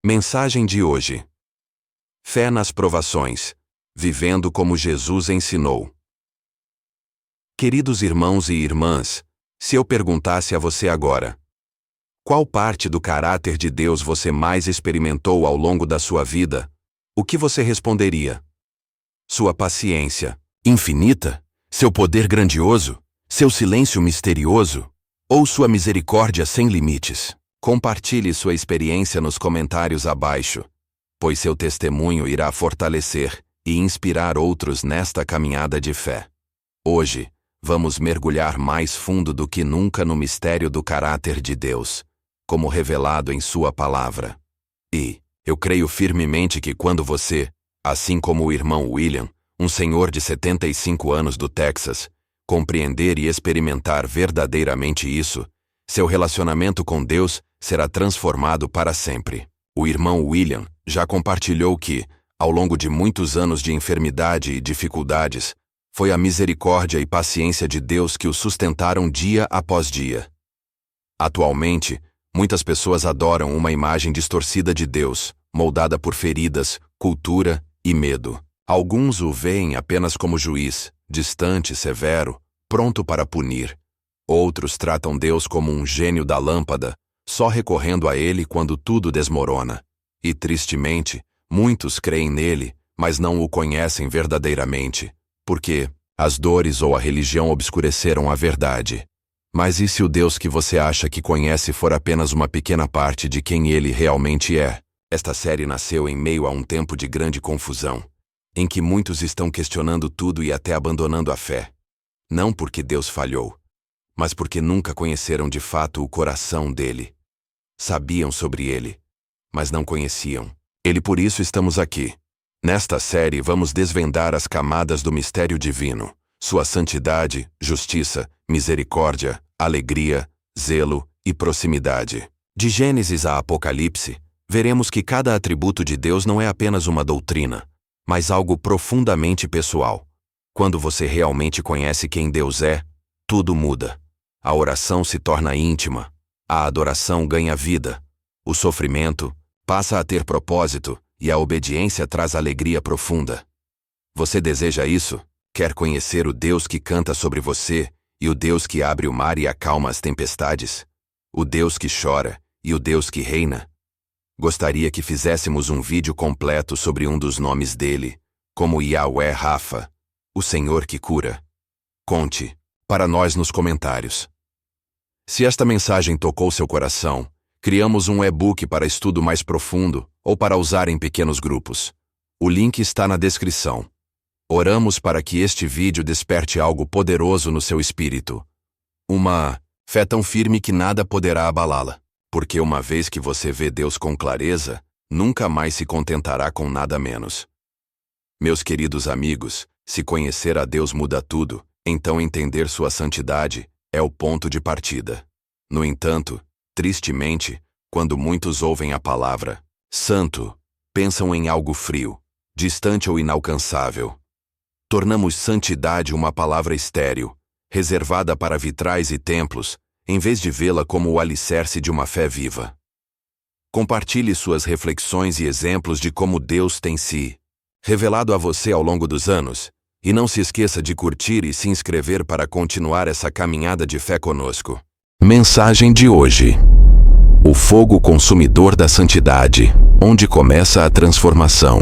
Mensagem de hoje. Fé nas provações, vivendo como Jesus ensinou. Queridos irmãos e irmãs, se eu perguntasse a você agora, qual parte do caráter de Deus você mais experimentou ao longo da sua vida, o que você responderia? Sua paciência infinita, seu poder grandioso, seu silêncio misterioso, ou sua misericórdia sem limites? Compartilhe sua experiência nos comentários abaixo, pois seu testemunho irá fortalecer e inspirar outros nesta caminhada de fé. Hoje, vamos mergulhar mais fundo do que nunca no mistério do caráter de Deus, como revelado em sua palavra. E eu creio firmemente que quando você, assim como o irmão William, um senhor de 75 anos do Texas, compreender e experimentar verdadeiramente isso, seu relacionamento com Deus será transformado para sempre. O irmão William já compartilhou que, ao longo de muitos anos de enfermidade e dificuldades, foi a misericórdia e paciência de Deus que o sustentaram dia após dia. Atualmente, muitas pessoas adoram uma imagem distorcida de Deus, moldada por feridas, cultura e medo. Alguns o veem apenas como juiz, distante, severo, pronto para punir. Outros tratam Deus como um gênio da lâmpada, só recorrendo a ele quando tudo desmorona. E, tristemente, muitos creem nele, mas não o conhecem verdadeiramente, porque as dores ou a religião obscureceram a verdade. Mas e se o Deus que você acha que conhece for apenas uma pequena parte de quem ele realmente é? Esta série nasceu em meio a um tempo de grande confusão, em que muitos estão questionando tudo e até abandonando a fé. Não porque Deus falhou, mas porque nunca conheceram de fato o coração dele. Sabiam sobre ele, mas não conheciam. Por isso estamos aqui. Nesta série vamos desvendar as camadas do mistério divino, sua santidade, justiça, misericórdia, alegria, zelo e proximidade. De Gênesis a Apocalipse, veremos que cada atributo de Deus não é apenas uma doutrina, mas algo profundamente pessoal. Quando você realmente conhece quem Deus é, tudo muda. A oração se torna íntima, a adoração ganha vida, o sofrimento passa a ter propósito e a obediência traz alegria profunda. Você deseja isso? Quer conhecer o Deus que canta sobre você e o Deus que abre o mar e acalma as tempestades? O Deus que chora e o Deus que reina? Gostaria que fizéssemos um vídeo completo sobre um dos nomes dele, como Yahweh Rafa, o Senhor que cura. Conte para nós nos comentários. Se esta mensagem tocou seu coração, criamos um e-book para estudo mais profundo ou para usar em pequenos grupos. O link está na descrição. Oramos para que este vídeo desperte algo poderoso no seu espírito. Uma fé tão firme que nada poderá abalá-la. Porque uma vez que você vê Deus com clareza, nunca mais se contentará com nada menos. Meus queridos amigos, se conhecer a Deus muda tudo, então entender sua santidade é o ponto de partida. No entanto, tristemente, quando muitos ouvem a palavra santo, pensam em algo frio, distante ou inalcançável. Tornamos santidade uma palavra estéril, reservada para vitrais e templos, em vez de vê-la como o alicerce de uma fé viva. Compartilhe suas reflexões e exemplos de como Deus tem se revelado a você ao longo dos anos, e não se esqueça de curtir e se inscrever para continuar essa caminhada de fé conosco. Mensagem de hoje. O fogo consumidor da santidade, onde começa a transformação.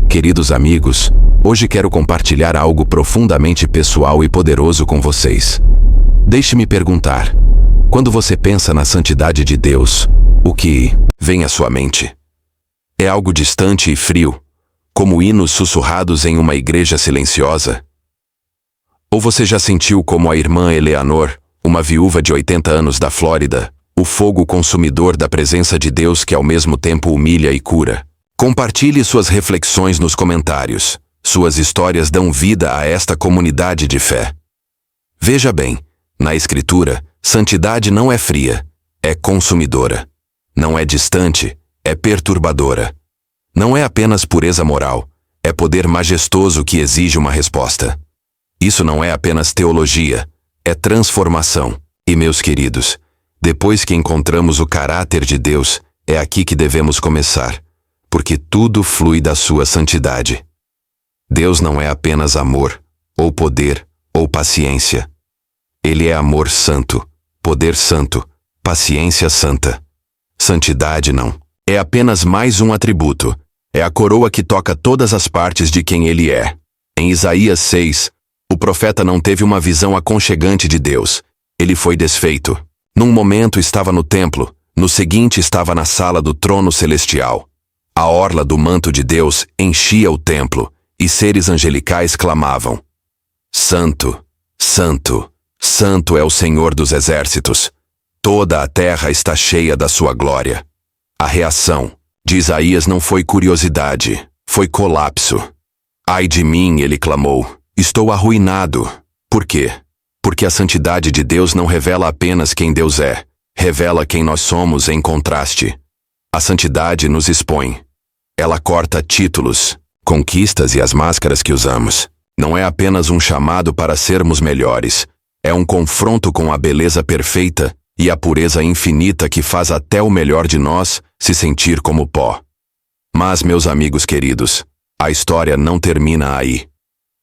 Queridos amigos, hoje quero compartilhar algo profundamente pessoal e poderoso com vocês. Deixe-me perguntar, quando você pensa na santidade de Deus, o que vem à sua mente? É algo distante e frio, como hinos sussurrados em uma igreja silenciosa? Ou você já sentiu como a irmã Eleanor, uma viúva de 80 anos da Flórida, o fogo consumidor da presença de Deus que ao mesmo tempo humilha e cura? Compartilhe suas reflexões nos comentários. Suas histórias dão vida a esta comunidade de fé. Veja bem, na Escritura, santidade não é fria, é consumidora. Não é distante, é perturbadora. Não é apenas pureza moral, é poder majestoso que exige uma resposta. Isso não é apenas teologia, é transformação. E meus queridos, depois que encontramos o caráter de Deus, É aqui que devemos começar, porque tudo flui da sua santidade. Deus não é apenas amor, ou poder, ou paciência. Ele é amor santo, poder santo, paciência santa. Santidade não. É apenas mais um atributo. É a coroa que toca todas as partes de quem ele é. Em Isaías 6, o profeta não teve uma visão aconchegante de Deus. Ele foi desfeito. Num momento estava no templo, no seguinte estava na sala do trono celestial. A orla do manto de Deus enchia o templo, e seres angelicais clamavam: Santo, Santo, Santo é o Senhor dos exércitos. Toda a terra está cheia da sua glória. A reação de Isaías não foi curiosidade, foi colapso. Ai de mim, ele clamou, estou arruinado. Por quê? Porque a santidade de Deus não revela apenas quem Deus é, revela quem nós somos em contraste. A santidade nos expõe. Ela corta títulos, conquistas e as máscaras que usamos. Não é apenas um chamado para sermos melhores, é um confronto com a beleza perfeita e a pureza infinita que faz até o melhor de nós se sentir como pó. Mas, meus amigos queridos, a história não termina aí.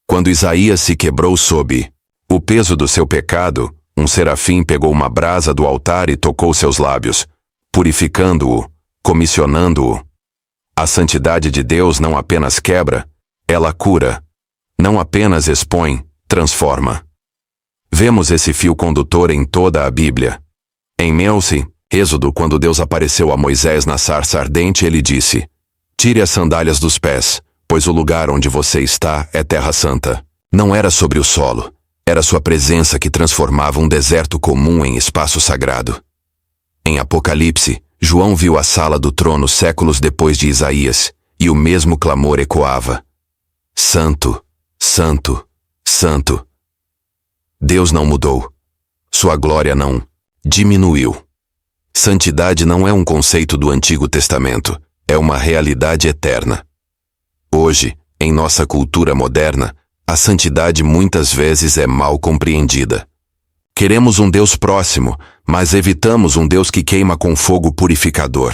Quando Isaías se quebrou sob o peso do seu pecado, um serafim pegou uma brasa do altar e tocou seus lábios, purificando-o, comissionando-o. A santidade de Deus não apenas quebra, ela cura. Não apenas expõe, transforma. Vemos esse fio condutor em toda a Bíblia. Em Êxodo, quando Deus apareceu a Moisés na sarça ardente, ele disse: Tire as sandálias dos pés, pois o lugar onde você está é terra santa. Não era sobre o solo, era sua presença que transformava um deserto comum em espaço sagrado. Em Apocalipse, João viu a sala do trono séculos depois de Isaías, e o mesmo clamor ecoava: Santo, Santo, Santo. Deus não mudou. Sua glória não diminuiu. Santidade não é um conceito do Antigo Testamento, é uma realidade eterna. Hoje, em nossa cultura moderna, a santidade muitas vezes é mal compreendida. Queremos um Deus próximo, mas evitamos um Deus que queima com fogo purificador.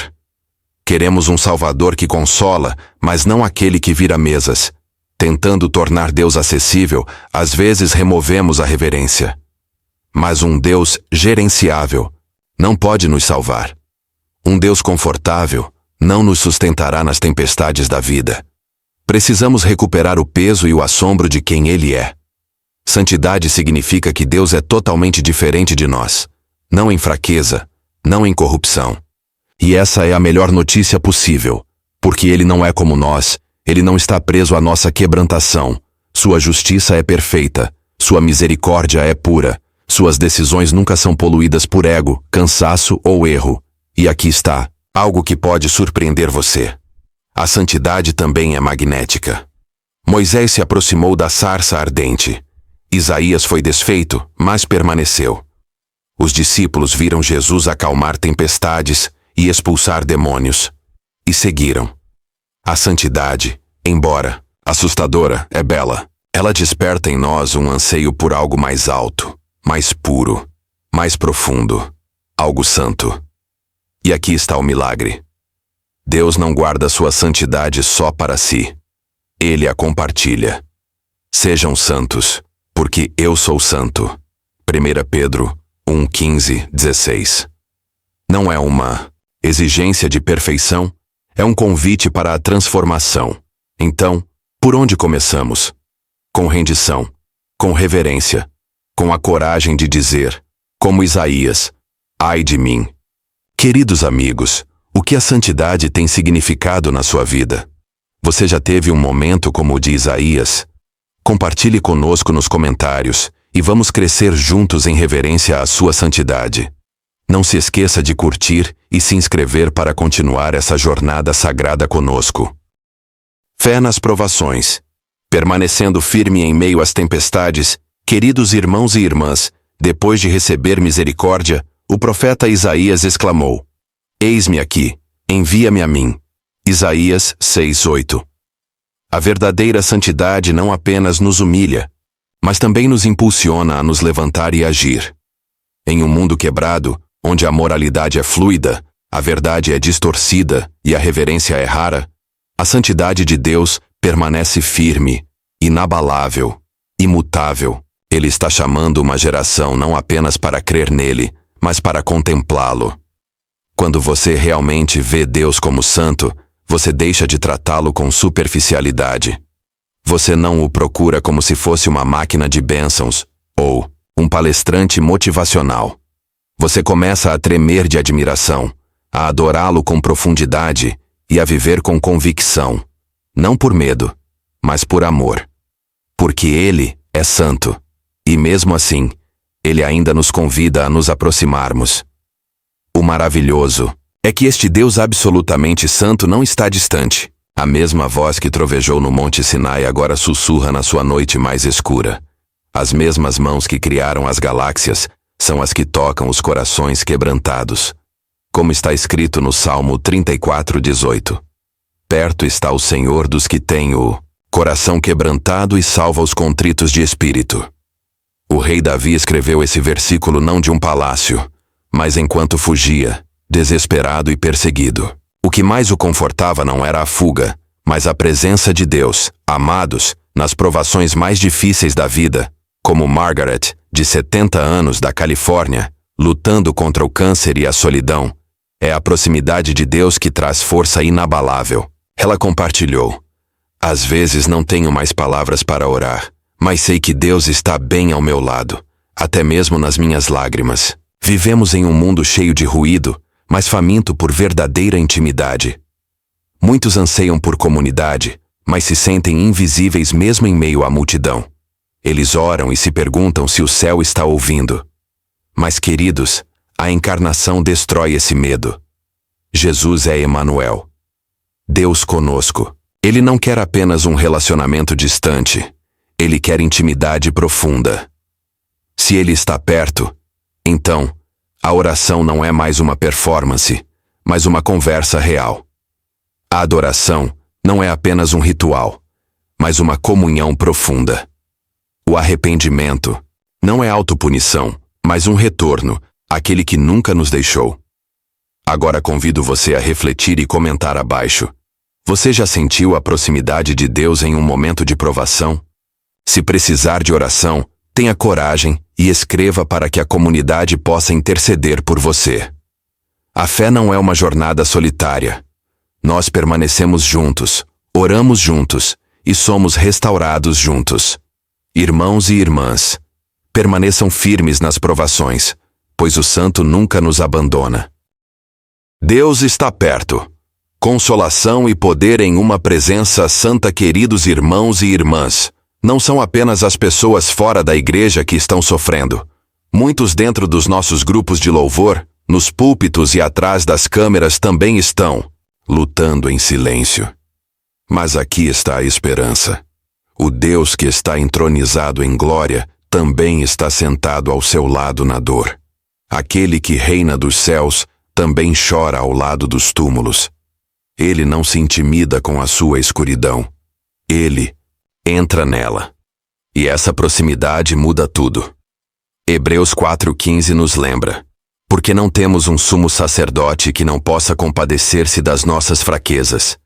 Queremos um Salvador que consola, mas não aquele que vira mesas. Tentando tornar Deus acessível, às vezes removemos a reverência. Mas um Deus gerenciável não pode nos salvar. Um Deus confortável não nos sustentará nas tempestades da vida. Precisamos recuperar o peso e o assombro de quem Ele é. Santidade significa que Deus é totalmente diferente de nós. Não em fraqueza, não em corrupção. E essa é a melhor notícia possível, porque Ele não é como nós, Ele não está preso à nossa quebrantação. Sua justiça é perfeita, sua misericórdia é pura, suas decisões nunca são poluídas por ego, cansaço ou erro. E aqui está algo que pode surpreender você. A santidade também é magnética. Moisés se aproximou da sarça ardente. Isaías foi desfeito, mas permaneceu. Os discípulos viram Jesus acalmar tempestades e expulsar demônios. E seguiram. A santidade, embora assustadora, é bela. Ela desperta em nós um anseio por algo mais alto, mais puro, mais profundo, algo santo. E aqui está o milagre. Deus não guarda sua santidade só para si. Ele a compartilha. Sejam santos, porque eu sou santo. 1 Pedro 1:15-16. Não é uma exigência de perfeição, é um convite para a transformação. Então, por onde começamos? Com rendição, com reverência, com a coragem de dizer, como Isaías: ai de mim. Queridos amigos, o que a santidade tem significado na sua vida? Você já teve um momento como o de Isaías? Compartilhe conosco nos comentários e vamos crescer juntos em reverência à sua santidade. Não se esqueça de curtir e se inscrever para continuar essa jornada sagrada conosco. Fé nas provações. Permanecendo firme em meio às tempestades, queridos irmãos e irmãs, depois de receber misericórdia, o profeta Isaías exclamou: Eis-me aqui, envia-me a mim. Isaías 6:8. A verdadeira santidade não apenas nos humilha, mas também nos impulsiona a nos levantar e agir. Em um mundo quebrado, onde a moralidade é fluida, a verdade é distorcida e a reverência é rara, a santidade de Deus permanece firme, inabalável, imutável. Ele está chamando uma geração não apenas para crer nele, mas para contemplá-lo. Quando você realmente vê Deus como santo, você deixa de tratá-lo com superficialidade. Você não o procura como se fosse uma máquina de bênçãos ou um palestrante motivacional. Você começa a tremer de admiração, a adorá-lo com profundidade e a viver com convicção, não por medo, mas por amor. Porque ele é santo, e mesmo assim, ele ainda nos convida a nos aproximarmos. O maravilhoso é que este Deus absolutamente santo não está distante. A mesma voz que trovejou no Monte Sinai agora sussurra na sua noite mais escura. As mesmas mãos que criaram as galáxias são as que tocam os corações quebrantados. Como está escrito no Salmo 34:18. Perto está o Senhor dos que têm o coração quebrantado e salva os contritos de espírito. O rei Davi escreveu esse versículo não de um palácio, mas enquanto fugia, desesperado e perseguido. O que mais o confortava não era a fuga, mas a presença de Deus. Amados, nas provações mais difíceis da vida, como Margaret, de 70 anos da Califórnia, lutando contra o câncer e a solidão, é a proximidade de Deus que traz força inabalável. Ela compartilhou: às vezes não tenho mais palavras para orar, mas sei que Deus está bem ao meu lado, até mesmo nas minhas lágrimas. Vivemos em um mundo cheio de ruído, mas faminto por verdadeira intimidade. Muitos anseiam por comunidade, mas se sentem invisíveis mesmo em meio à multidão. Eles oram e se perguntam se o céu está ouvindo. Mas, queridos, a encarnação destrói esse medo. Jesus é Emanuel, Deus conosco. Ele não quer apenas um relacionamento distante. Ele quer intimidade profunda. Se ele está perto, então, a oração não é mais uma performance, mas uma conversa real. A adoração não é apenas um ritual, mas uma comunhão profunda. O arrependimento não é autopunição, mas um retorno àquele que nunca nos deixou. Agora convido você a refletir e comentar abaixo. Você já sentiu a proximidade de Deus em um momento de provação? Se precisar de oração, tenha coragem e escreva para que a comunidade possa interceder por você. A fé não é uma jornada solitária. Nós permanecemos juntos, oramos juntos e somos restaurados juntos. Irmãos e irmãs, permaneçam firmes nas provações, pois o Santo nunca nos abandona. Deus está perto. Consolação e poder em uma presença santa. Queridos irmãos e irmãs, não são apenas as pessoas fora da igreja que estão sofrendo. Muitos dentro dos nossos grupos de louvor, nos púlpitos e atrás das câmeras também estão lutando em silêncio. Mas aqui está a esperança. O Deus que está entronizado em glória também está sentado ao seu lado na dor. Aquele que reina dos céus também chora ao lado dos túmulos. Ele não se intimida com a sua escuridão. Ele entra nela. E essa proximidade muda tudo. Hebreus 4:15 nos lembra: porque não temos um sumo sacerdote que não possa compadecer-se das nossas fraquezas.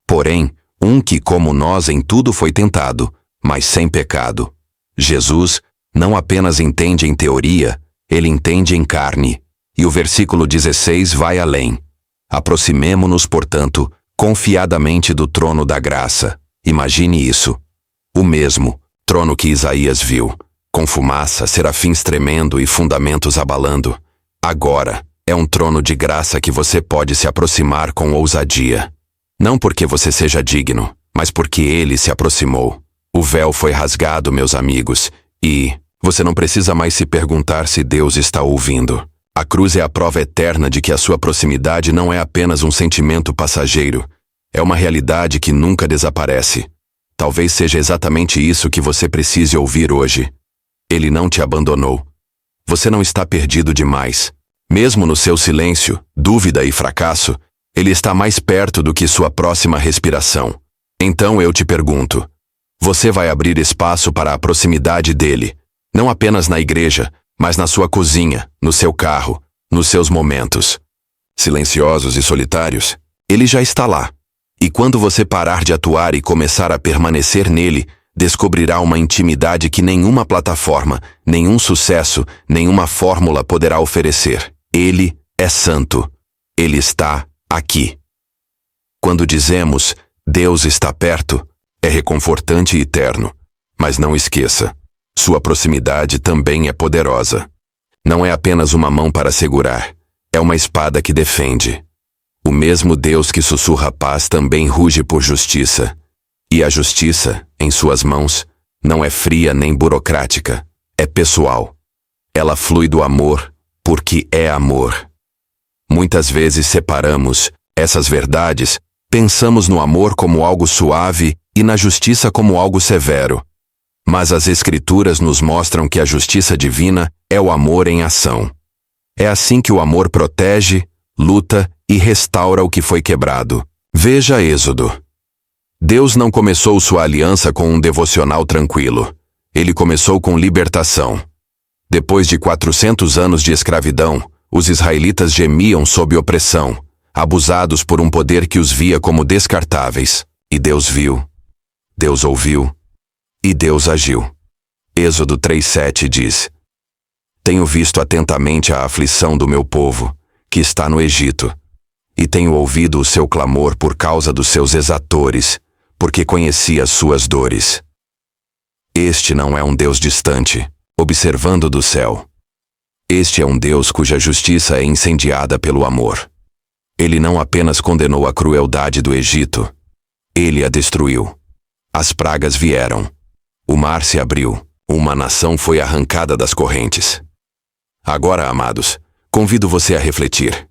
Porém, um que como nós em tudo foi tentado, mas sem pecado. Jesus não apenas entende em teoria, ele entende em carne. E o versículo 16 vai além. Aproximemo-nos, portanto, confiadamente do trono da graça. Imagine isso. O mesmo trono que Isaías viu, com fumaça, serafins tremendo e fundamentos abalando. Agora, é um trono de graça que você pode se aproximar com ousadia. Não porque você seja digno, mas porque ele se aproximou. O véu foi rasgado, meus amigos, e você não precisa mais se perguntar se Deus está ouvindo. A cruz é a prova eterna de que a sua proximidade não é apenas um sentimento passageiro, é uma realidade que nunca desaparece. Talvez seja exatamente isso que você precise ouvir hoje. Ele não te abandonou. Você não está perdido demais. Mesmo no seu silêncio, dúvida e fracasso, ele está mais perto do que sua próxima respiração. Então eu te pergunto: você vai abrir espaço para a proximidade dele, não apenas na igreja, mas na sua cozinha, no seu carro, nos seus momentos? silenciosos e solitários, ele já está lá. E quando você parar de atuar e começar a permanecer nele, descobrirá uma intimidade que nenhuma plataforma, nenhum sucesso, nenhuma fórmula poderá oferecer. Ele é santo. Ele está aqui. Quando dizemos, Deus está perto, é reconfortante e eterno. Mas não esqueça, sua proximidade também é poderosa. Não é apenas uma mão para segurar, é uma espada que defende. O mesmo Deus que sussurra paz também ruge por justiça. E a justiça, em suas mãos, não é fria nem burocrática, é pessoal. Ela flui do amor, porque é amor. Muitas vezes separamos essas verdades, pensamos no amor como algo suave e na justiça como algo severo. Mas as Escrituras nos mostram que a justiça divina é o amor em ação. É assim que o amor protege, luta e restaura o que foi quebrado. Veja Êxodo. Deus não começou sua aliança com um devocional tranquilo. Ele começou com libertação. Depois de 400 anos de escravidão, os israelitas gemiam sob opressão, abusados por um poder que os via como descartáveis. E Deus viu. Deus ouviu. E Deus agiu. Êxodo 3:7 diz: Tenho visto atentamente a aflição do meu povo, que está no Egito, e tenho ouvido o seu clamor por causa dos seus exatores, porque conheci as suas dores. Este não é um Deus distante, observando do céu. Este é um Deus cuja justiça é incendiada pelo amor. Ele não apenas condenou a crueldade do Egito, ele a destruiu. As pragas vieram. O mar se abriu. Uma nação foi arrancada das correntes. Agora, amados, convido você a refletir.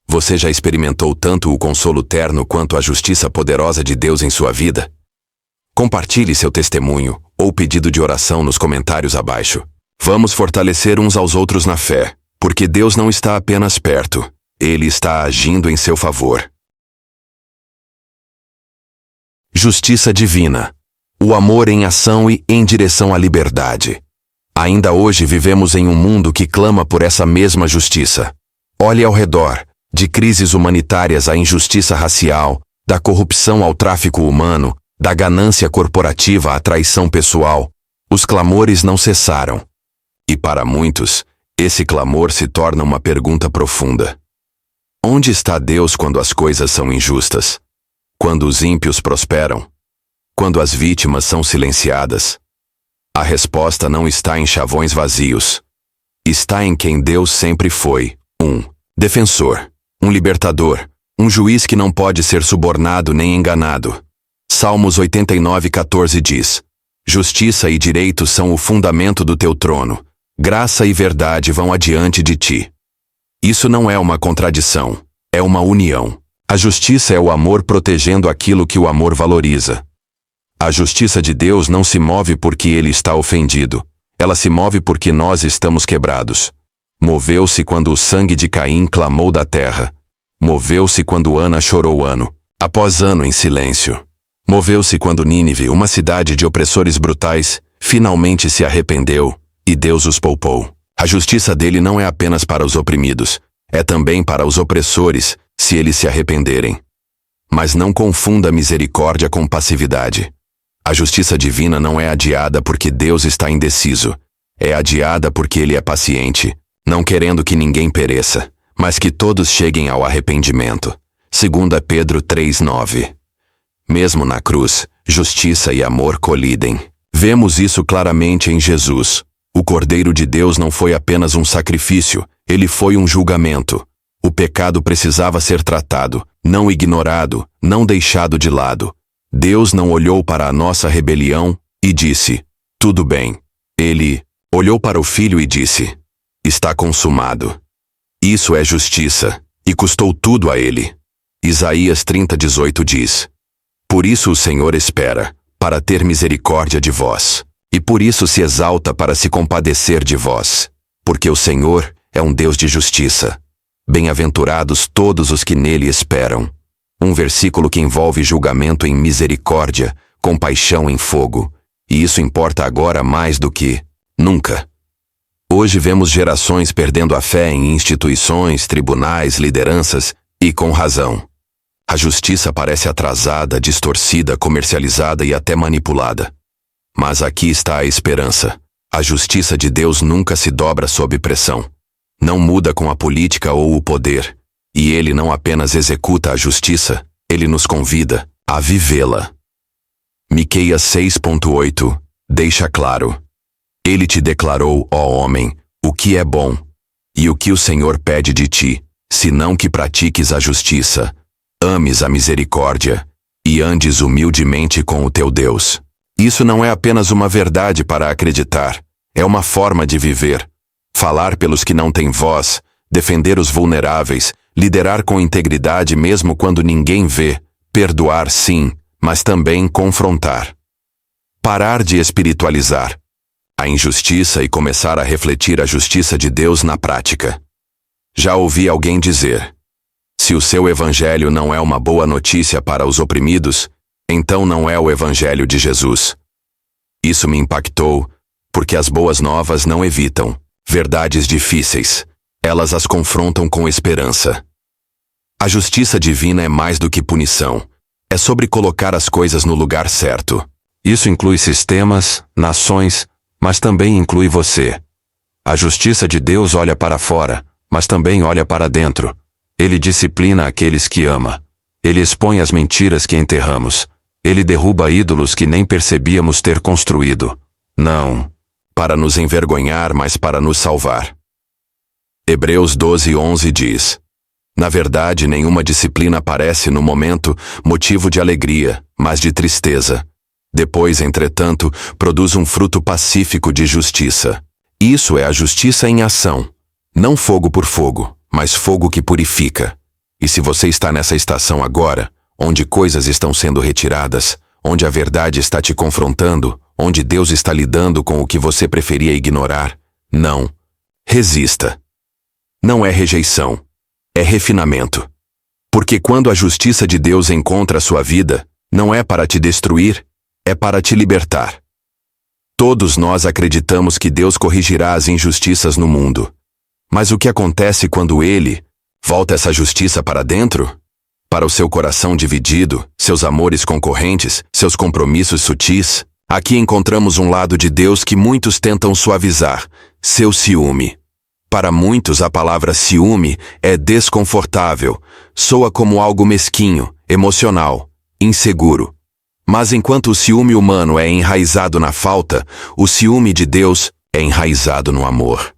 Você já experimentou tanto o consolo terno quanto a justiça poderosa de Deus em sua vida? Compartilhe seu testemunho ou pedido de oração nos comentários abaixo. Vamos fortalecer uns aos outros na fé, porque Deus não está apenas perto, Ele está agindo em seu favor. Justiça divina. O amor em ação e em direção à liberdade. Ainda hoje vivemos em um mundo que clama por essa mesma justiça. Olhe ao redor, de crises humanitárias à injustiça racial, da corrupção ao tráfico humano, da ganância corporativa à traição pessoal, os clamores não cessaram. E para muitos, esse clamor se torna uma pergunta profunda. Onde está Deus quando as coisas são injustas? Quando os ímpios prosperam? Quando as vítimas são silenciadas? A resposta não está em chavões vazios. Está em quem Deus sempre foi, um defensor, um libertador, um juiz que não pode ser subornado nem enganado. Salmos 89:14 diz: Justiça e direito são o fundamento do teu trono. Graça e verdade vão adiante de ti. Isso não é uma contradição, é uma união. A justiça é o amor protegendo aquilo que o amor valoriza. A justiça de Deus não se move porque ele está ofendido. Ela se move porque nós estamos quebrados. Moveu-se quando o sangue de Caim clamou da terra. Moveu-se quando Ana chorou ano após ano em silêncio. Moveu-se quando Nínive, uma cidade de opressores brutais, finalmente se arrependeu, e Deus os poupou. A justiça dele não é apenas para os oprimidos, é também para os opressores, se eles se arrependerem. Mas não confunda misericórdia com passividade. A justiça divina não é adiada porque Deus está indeciso. É adiada porque Ele é paciente, não querendo que ninguém pereça, mas que todos cheguem ao arrependimento. 2 Pedro 3:9. Mesmo na cruz, justiça e amor colidem. Vemos isso claramente em Jesus. O Cordeiro de Deus não foi apenas um sacrifício, ele foi um julgamento. O pecado precisava ser tratado, não ignorado, não deixado de lado. Deus não olhou para a nossa rebelião e disse: tudo bem. Ele olhou para o Filho e disse: está consumado. Isso é justiça, e custou tudo a ele. Isaías 30:18 diz: por isso o Senhor espera, para ter misericórdia de vós, e por isso se exalta para se compadecer de vós, porque o Senhor é um Deus de justiça. Bem-aventurados todos os que nele esperam. Um versículo que envolve julgamento em misericórdia, compaixão em fogo, e isso importa agora mais do que nunca. Hoje vemos gerações perdendo a fé em instituições, tribunais, lideranças, e com razão. A justiça parece atrasada, distorcida, comercializada e até manipulada. Mas aqui está a esperança. A justiça de Deus nunca se dobra sob pressão. Não muda com a política ou o poder. E Ele não apenas executa a justiça, Ele nos convida a vivê-la. Miqueias 6:8 deixa claro. Ele te declarou, ó homem, o que é bom, e o que o Senhor pede de ti, senão que pratiques a justiça, ames a misericórdia, e andes humildemente com o teu Deus. Isso não é apenas uma verdade para acreditar, é uma forma de viver. Falar pelos que não têm voz, defender os vulneráveis, liderar com integridade mesmo quando ninguém vê, perdoar sim, mas também confrontar. Parar de espiritualizar a injustiça e começar a refletir a justiça de Deus na prática. Já ouvi alguém dizer: se o seu evangelho não é uma boa notícia para os oprimidos, então não é o evangelho de Jesus. Isso me impactou, porque as boas novas não evitam verdades difíceis, elas as confrontam com esperança. A justiça divina é mais do que punição, é sobre colocar as coisas no lugar certo. Isso inclui sistemas, nações, mas também inclui você. A justiça de Deus olha para fora, mas também olha para dentro. Ele disciplina aqueles que ama. Ele expõe as mentiras que enterramos. Ele derruba ídolos que nem percebíamos ter construído. Não para nos envergonhar, mas para nos salvar. Hebreus 12:11 diz: na verdade, nenhuma disciplina parece, no momento, motivo de alegria, mas de tristeza. Depois, entretanto, produz um fruto pacífico de justiça. Isso é a justiça em ação. Não fogo por fogo, mas fogo que purifica. E se você está nessa estação agora, onde coisas estão sendo retiradas, onde a verdade está te confrontando, onde Deus está lidando com o que você preferia ignorar, não resista. Não é rejeição, é refinamento. Porque quando a justiça de Deus encontra a sua vida, não é para te destruir, é para te libertar. Todos nós acreditamos que Deus corrigirá as injustiças no mundo. Mas o que acontece quando Ele volta essa justiça para dentro? Para o seu coração dividido, seus amores concorrentes, seus compromissos sutis? Aqui encontramos um lado de Deus que muitos tentam suavizar: seu ciúme. Para muitos a palavra ciúme é desconfortável, soa como algo mesquinho, emocional, inseguro. Mas enquanto o ciúme humano é enraizado na falta, o ciúme de Deus é enraizado no amor.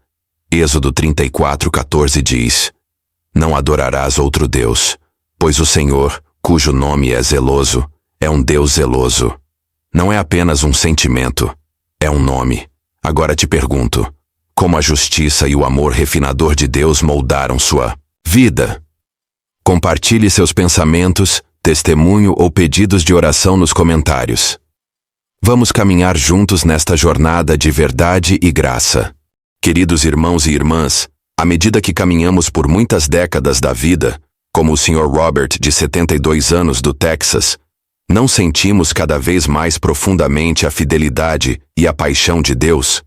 Êxodo 34:14 diz: não adorarás outro Deus, pois o Senhor, cujo nome é zeloso, é um Deus zeloso. Não é apenas um sentimento, é um nome. Agora te pergunto, como a justiça e o amor refinador de Deus moldaram sua vida? Compartilhe seus pensamentos, testemunho ou pedidos de oração nos comentários. Vamos caminhar juntos nesta jornada de verdade e graça. Queridos irmãos e irmãs, à medida que caminhamos por muitas décadas da vida, como o Sr. Robert, de 72 anos, do Texas, não sentimos cada vez mais profundamente a fidelidade e a paixão de Deus?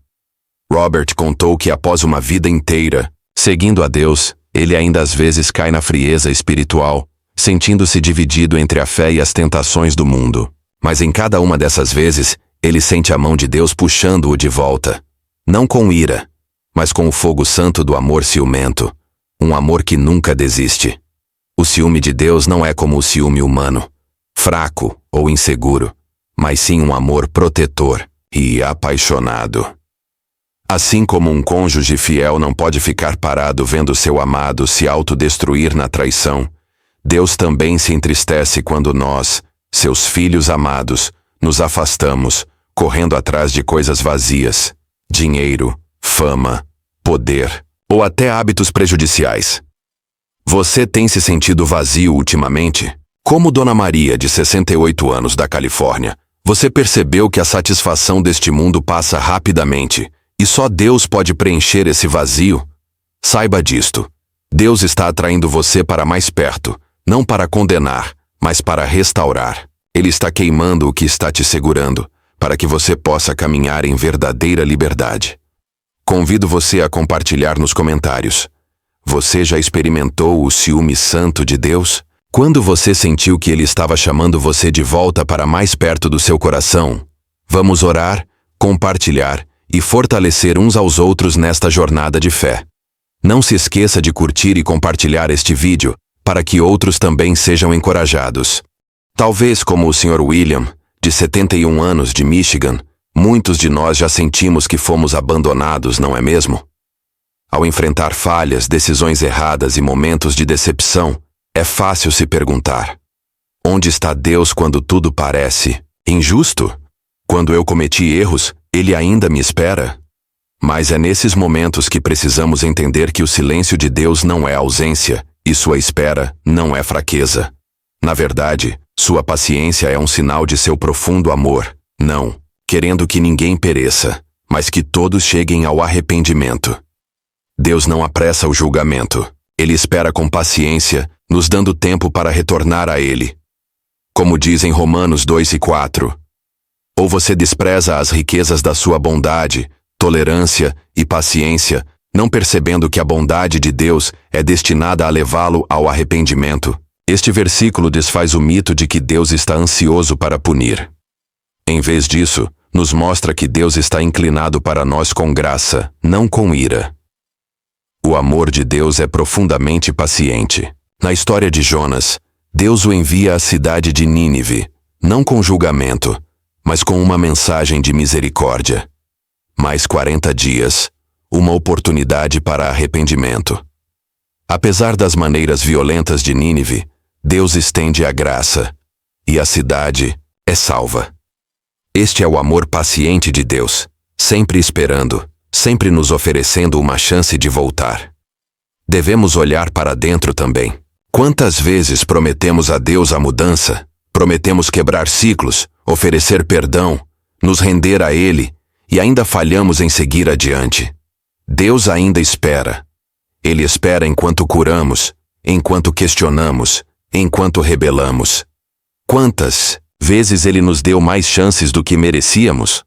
Robert contou que após uma vida inteira seguindo a Deus, ele ainda às vezes cai na frieza espiritual, sentindo-se dividido entre a fé e as tentações do mundo. Mas em cada uma dessas vezes, ele sente a mão de Deus puxando-o de volta. Não com ira, mas com o fogo santo do amor ciumento, um amor que nunca desiste. O ciúme de Deus não é como o ciúme humano, fraco ou inseguro, mas sim um amor protetor e apaixonado. Assim como um cônjuge fiel não pode ficar parado vendo seu amado se autodestruir na traição, Deus também se entristece quando nós, seus filhos amados, nos afastamos, correndo atrás de coisas vazias, dinheiro, fama, poder, ou até hábitos prejudiciais. Você tem se sentido vazio ultimamente? Como Dona Maria, de 68 anos, da Califórnia, você percebeu que a satisfação deste mundo passa rapidamente, e só Deus pode preencher esse vazio? Saiba disto. Deus está atraindo você para mais perto, não para condenar, mas para restaurar. Ele está queimando o que está te segurando, para que você possa caminhar em verdadeira liberdade. Convido você a compartilhar nos comentários. Você já experimentou o ciúme santo de Deus? Quando você sentiu que Ele estava chamando você de volta para mais perto do seu coração? Vamos orar, compartilhar e fortalecer uns aos outros nesta jornada de fé. Não se esqueça de curtir e compartilhar este vídeo, para que outros também sejam encorajados. Talvez como o Sr. William, de 71 anos de Michigan, muitos de nós já sentimos que fomos abandonados, não é mesmo? Ao enfrentar falhas, decisões erradas e momentos de decepção, é fácil se perguntar: onde está Deus quando tudo parece injusto? Quando eu cometi erros, Ele ainda me espera? Mas é nesses momentos que precisamos entender que o silêncio de Deus não é ausência, e sua espera não é fraqueza. Na verdade, sua paciência é um sinal de seu profundo amor, não querendo que ninguém pereça, mas que todos cheguem ao arrependimento. Deus não apressa o julgamento. Ele espera com paciência, nos dando tempo para retornar a Ele. Como diz em Romanos 2:4, ou você despreza as riquezas da sua bondade, tolerância e paciência, não percebendo que a bondade de Deus é destinada a levá-lo ao arrependimento. Este versículo desfaz o mito de que Deus está ansioso para punir. Em vez disso, nos mostra que Deus está inclinado para nós com graça, não com ira. O amor de Deus é profundamente paciente. Na história de Jonas, Deus o envia à cidade de Nínive, não com julgamento, mas com uma mensagem de misericórdia. Mais 40 dias, uma oportunidade para arrependimento. Apesar das maneiras violentas de Nínive, Deus estende a graça, e a cidade é salva. Este é o amor paciente de Deus, sempre esperando, sempre nos oferecendo uma chance de voltar. Devemos olhar para dentro também. Quantas vezes prometemos a Deus a mudança, prometemos quebrar ciclos, oferecer perdão, nos render a Ele, e ainda falhamos em seguir adiante. Deus ainda espera. Ele espera enquanto curamos, enquanto questionamos, enquanto rebelamos. Quantas vezes Ele nos deu mais chances do que merecíamos?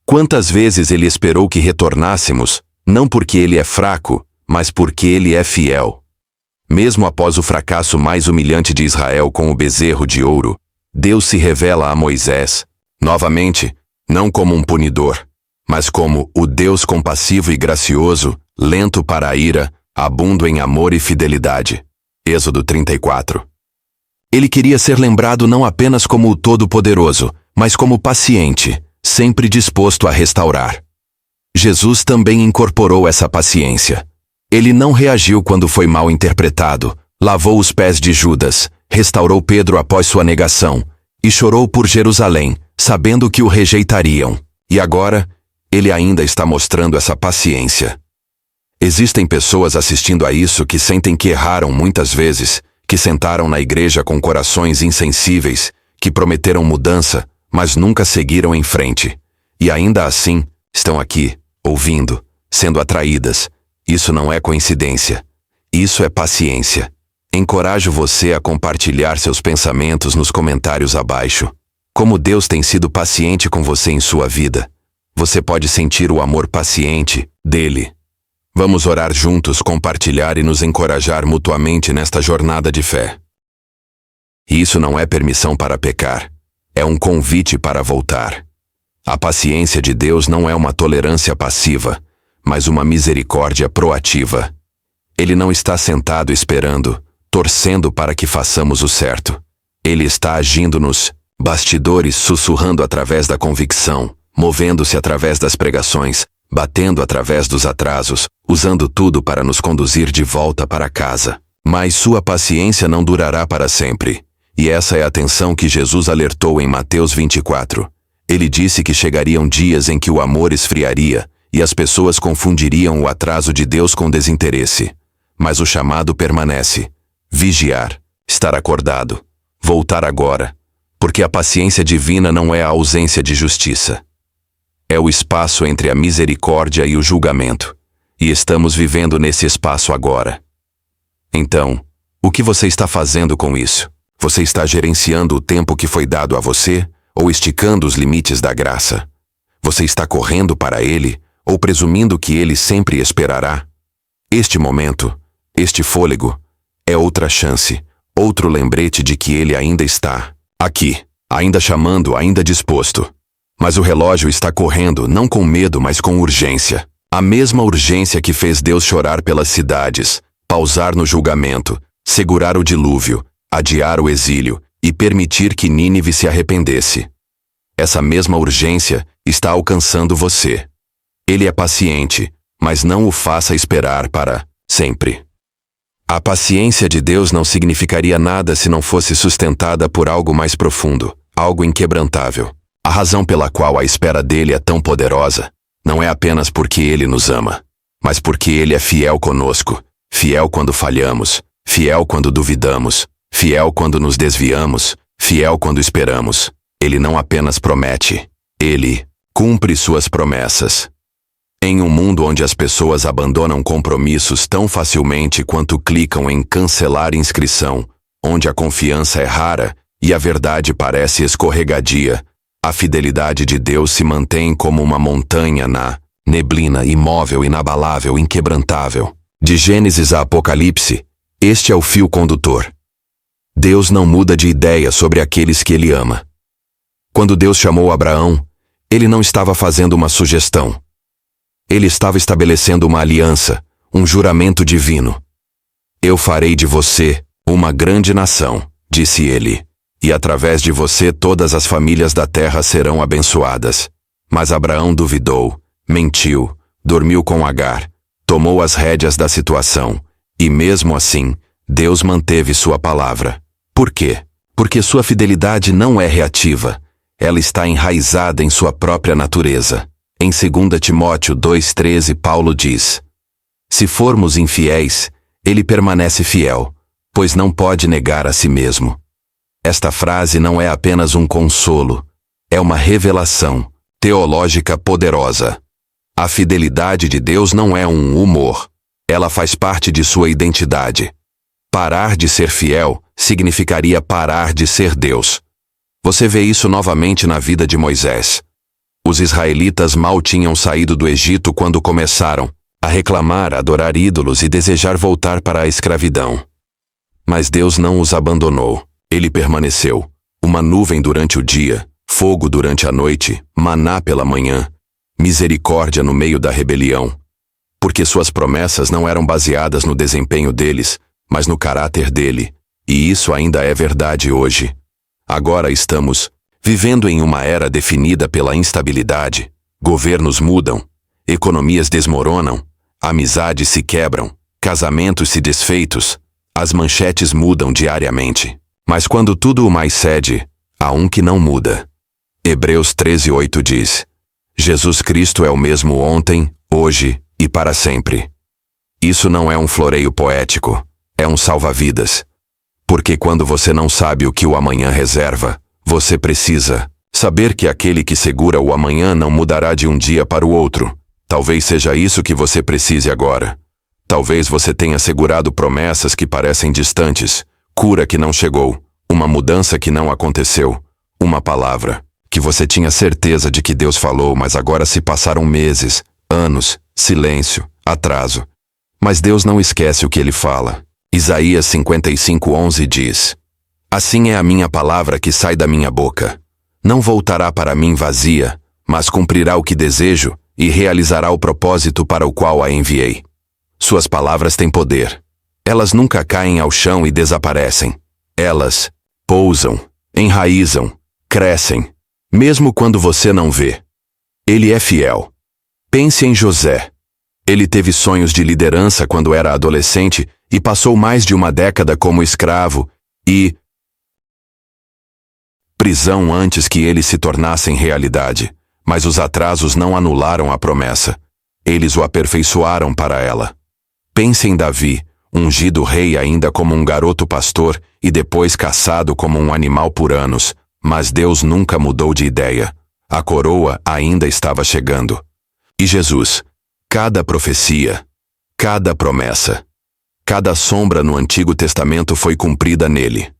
Quantas vezes Ele esperou que retornássemos, não porque Ele é fraco, mas porque Ele é fiel? Mesmo após o fracasso mais humilhante de Israel com o bezerro de ouro, Deus se revela a Moisés, novamente, não como um punidor, mas como o Deus compassivo e gracioso, lento para a ira, abundo em amor e fidelidade. Êxodo 34. Ele queria ser lembrado não apenas como o Todo-Poderoso, mas como paciente, sempre disposto a restaurar. Jesus também incorporou essa paciência. Ele não reagiu quando foi mal interpretado, lavou os pés de Judas, restaurou Pedro após sua negação, e chorou por Jerusalém, sabendo que o rejeitariam. E agora, Ele ainda está mostrando essa paciência. Existem pessoas assistindo a isso que sentem que erraram muitas vezes, que sentaram na igreja com corações insensíveis, que prometeram mudança, mas nunca seguiram em frente. E ainda assim, estão aqui, ouvindo, sendo atraídas. Isso não é coincidência. Isso é paciência. Encorajo você a compartilhar seus pensamentos nos comentários abaixo. Como Deus tem sido paciente com você em sua vida. Você pode sentir o amor paciente dele. Vamos orar juntos, compartilhar e nos encorajar mutuamente nesta jornada de fé. E isso não é permissão para pecar. É um convite para voltar. A paciência de Deus não é uma tolerância passiva, mas uma misericórdia proativa. Ele não está sentado esperando, torcendo para que façamos o certo. Ele está agindo nos bastidores, sussurrando através da convicção, movendo-se através das pregações, batendo através dos atrasos, usando tudo para nos conduzir de volta para casa. Mas sua paciência não durará para sempre. E essa é a tensão que Jesus alertou em Mateus 24. Ele disse que chegariam dias em que o amor esfriaria, e as pessoas confundiriam o atraso de Deus com desinteresse. Mas o chamado permanece. Vigiar, estar acordado, voltar agora, porque a paciência divina não é a ausência de justiça. É o espaço entre a misericórdia e o julgamento, e estamos vivendo nesse espaço agora. Então, o que você está fazendo com isso? Você está gerenciando o tempo que foi dado a você, ou esticando os limites da graça? Você está correndo para ele, ou presumindo que ele sempre esperará. Este momento, este fôlego, é outra chance, outro lembrete de que ele ainda está aqui, ainda chamando, ainda disposto. Mas o relógio está correndo não com medo, mas com urgência. A mesma urgência que fez Deus chorar pelas cidades, pausar no julgamento, segurar o dilúvio, adiar o exílio e permitir que Nínive se arrependesse. Essa mesma urgência está alcançando você. Ele é paciente, mas não o faça esperar para sempre. A paciência de Deus não significaria nada se não fosse sustentada por algo mais profundo, algo inquebrantável. A razão pela qual a espera dele é tão poderosa não é apenas porque ele nos ama, mas porque ele é fiel conosco, fiel quando falhamos, fiel quando duvidamos, fiel quando nos desviamos, fiel quando esperamos. Ele não apenas promete, ele cumpre suas promessas. Em um mundo onde as pessoas abandonam compromissos tão facilmente quanto clicam em cancelar inscrição, onde a confiança é rara e a verdade parece escorregadia, a fidelidade de Deus se mantém como uma montanha na neblina, imóvel, inabalável, inquebrantável. De Gênesis a Apocalipse, este é o fio condutor. Deus não muda de ideia sobre aqueles que ele ama. Quando Deus chamou Abraão, ele não estava fazendo uma sugestão. Ele estava estabelecendo uma aliança, um juramento divino. Eu farei de você uma grande nação, disse ele, e através de você todas as famílias da terra serão abençoadas. Mas Abraão duvidou, mentiu, dormiu com Agar, tomou as rédeas da situação, e mesmo assim, Deus manteve sua palavra. Por quê? Porque sua fidelidade não é reativa, ela está enraizada em sua própria natureza. Em 2 Timóteo 2,13, Paulo diz: se formos infiéis, ele permanece fiel, pois não pode negar a si mesmo. Esta frase não é apenas um consolo, é uma revelação teológica poderosa. A fidelidade de Deus não é um humor, ela faz parte de sua identidade. Parar de ser fiel significaria parar de ser Deus. Você vê isso novamente na vida de Moisés. Os israelitas mal tinham saído do Egito quando começaram a reclamar, adorar ídolos e desejar voltar para a escravidão. Mas Deus não os abandonou. Ele permaneceu, uma nuvem durante o dia, fogo durante a noite, maná pela manhã, misericórdia no meio da rebelião. Porque suas promessas não eram baseadas no desempenho deles, mas no caráter dele, e isso ainda é verdade hoje. Agora estamos vivendo em uma era definida pela instabilidade. Governos mudam, economias desmoronam, amizades se quebram, casamentos se desfeitos, as manchetes mudam diariamente. Mas quando tudo o mais cede, há um que não muda. Hebreus 13:8 diz: Jesus Cristo é o mesmo ontem, hoje e para sempre. Isso não é um floreio poético, é um salva-vidas. Porque quando você não sabe o que o amanhã reserva, você precisa saber que aquele que segura o amanhã não mudará de um dia para o outro. Talvez seja isso que você precise agora. Talvez você tenha segurado promessas que parecem distantes, cura que não chegou, uma mudança que não aconteceu, uma palavra que você tinha certeza de que Deus falou, mas agora se passaram meses, anos, silêncio, atraso. Mas Deus não esquece o que ele fala. Isaías 55:11 diz: assim é a minha palavra que sai da minha boca. Não voltará para mim vazia, mas cumprirá o que desejo e realizará o propósito para o qual a enviei. Suas palavras têm poder. Elas nunca caem ao chão e desaparecem. Elas pousam, enraizam, crescem, mesmo quando você não vê. Ele é fiel. Pense em José. Ele teve sonhos de liderança quando era adolescente e passou mais de uma década como escravo e prisão antes que eles se tornassem realidade. Mas os atrasos não anularam a promessa. Eles o aperfeiçoaram para ela. Pense em Davi, ungido rei ainda como um garoto pastor e depois caçado como um animal por anos, mas Deus nunca mudou de ideia. A coroa ainda estava chegando. E Jesus, cada profecia, cada promessa, cada sombra no Antigo Testamento foi cumprida nele.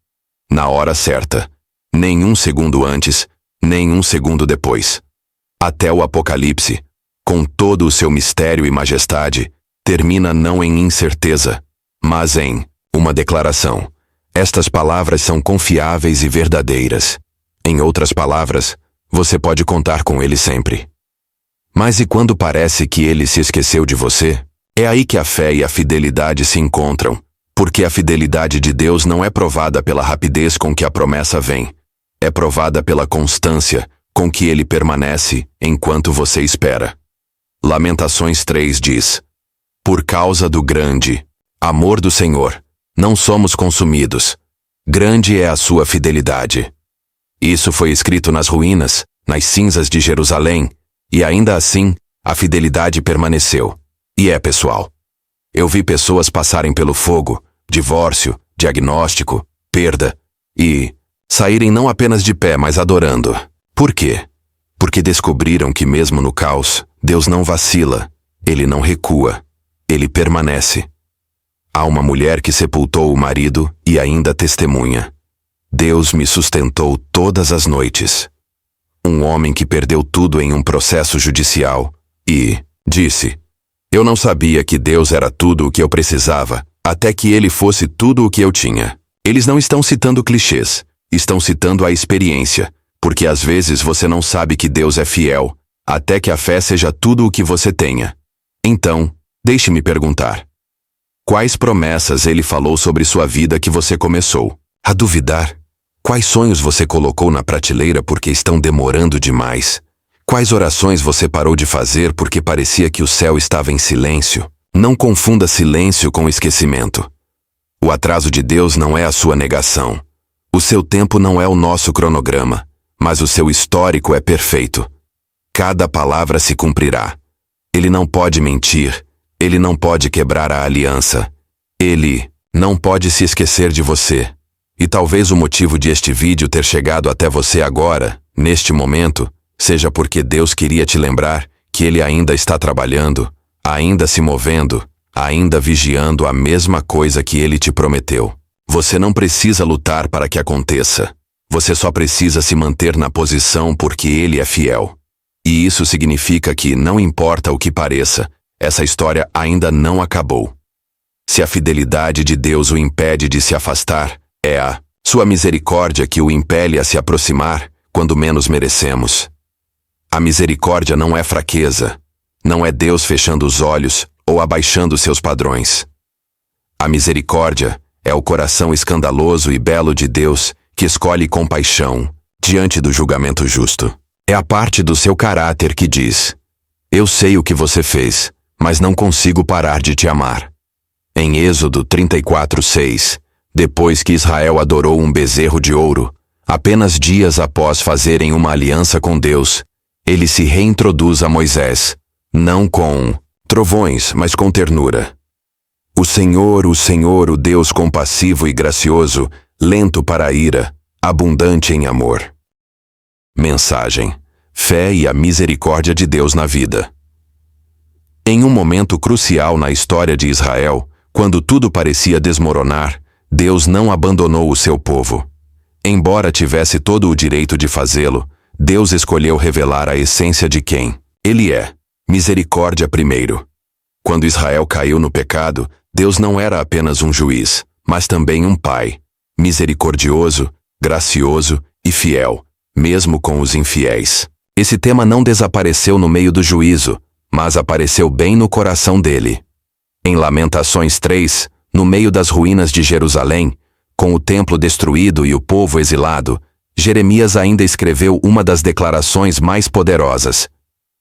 Na hora certa. Nem um segundo antes, nem um segundo depois. Até o Apocalipse, com todo o seu mistério e majestade, termina não em incerteza, mas em uma declaração. Estas palavras são confiáveis e verdadeiras. Em outras palavras, você pode contar com ele sempre. Mas e quando parece que ele se esqueceu de você? É aí que a fé e a fidelidade se encontram, porque a fidelidade de Deus não é provada pela rapidez com que a promessa vem. É provada pela constância com que ele permanece enquanto você espera. Lamentações 3 diz: por causa do grande amor do Senhor, não somos consumidos. Grande é a sua fidelidade. Isso foi escrito nas ruínas, nas cinzas de Jerusalém, e ainda assim, a fidelidade permaneceu. E é pessoal. Eu vi pessoas passarem pelo fogo, divórcio, diagnóstico, perda, e saírem não apenas de pé, mas adorando. Por quê? Porque descobriram que mesmo no caos, Deus não vacila, Ele não recua, Ele permanece. Há uma mulher que sepultou o marido e ainda testemunha: Deus me sustentou todas as noites. Um homem que perdeu tudo em um processo judicial e disse: eu não sabia que Deus era tudo o que eu precisava, até que Ele fosse tudo o que eu tinha. Eles não estão citando clichês, estão citando a experiência, porque às vezes você não sabe que Deus é fiel, até que a fé seja tudo o que você tenha. Então, deixe-me perguntar: quais promessas Ele falou sobre sua vida que você começou a duvidar? Quais sonhos você colocou na prateleira porque estão demorando demais? Quais orações você parou de fazer porque parecia que o céu estava em silêncio? Não confunda silêncio com esquecimento. O atraso de Deus não é a sua negação. O seu tempo não é o nosso cronograma, mas o seu histórico é perfeito. Cada palavra se cumprirá. Ele não pode mentir. Ele não pode quebrar a aliança. Ele não pode se esquecer de você. E talvez o motivo de este vídeo ter chegado até você agora, neste momento, seja porque Deus queria te lembrar que Ele ainda está trabalhando, ainda se movendo, ainda vigiando a mesma coisa que Ele te prometeu. Você não precisa lutar para que aconteça. Você só precisa se manter na posição porque Ele é fiel. E isso significa que, não importa o que pareça, essa história ainda não acabou. Se a fidelidade de Deus o impede de se afastar, é a sua misericórdia que o impele a se aproximar quando menos merecemos. A misericórdia não é fraqueza, não é Deus fechando os olhos ou abaixando seus padrões. A misericórdia é o coração escandaloso e belo de Deus que escolhe compaixão diante do julgamento justo. É a parte do seu caráter que diz: eu sei o que você fez, mas não consigo parar de te amar. Em Êxodo 34:6, depois que Israel adorou um bezerro de ouro, apenas dias após fazerem uma aliança com Deus, Ele se reintroduz a Moisés, não com trovões, mas com ternura. O Senhor, o Deus compassivo e gracioso, lento para a ira, abundante em amor. Mensagem: fé e a misericórdia de Deus na vida. Em um momento crucial na história de Israel, quando tudo parecia desmoronar, Deus não abandonou o seu povo. Embora tivesse todo o direito de fazê-lo, Deus escolheu revelar a essência de quem Ele é: misericórdia primeiro. Quando Israel caiu no pecado, Deus não era apenas um juiz, mas também um pai, misericordioso, gracioso e fiel, mesmo com os infiéis. Esse tema não desapareceu no meio do juízo, mas apareceu bem no coração dele. Em Lamentações 3, no meio das ruínas de Jerusalém, com o templo destruído e o povo exilado, Jeremias ainda escreveu uma das declarações mais poderosas: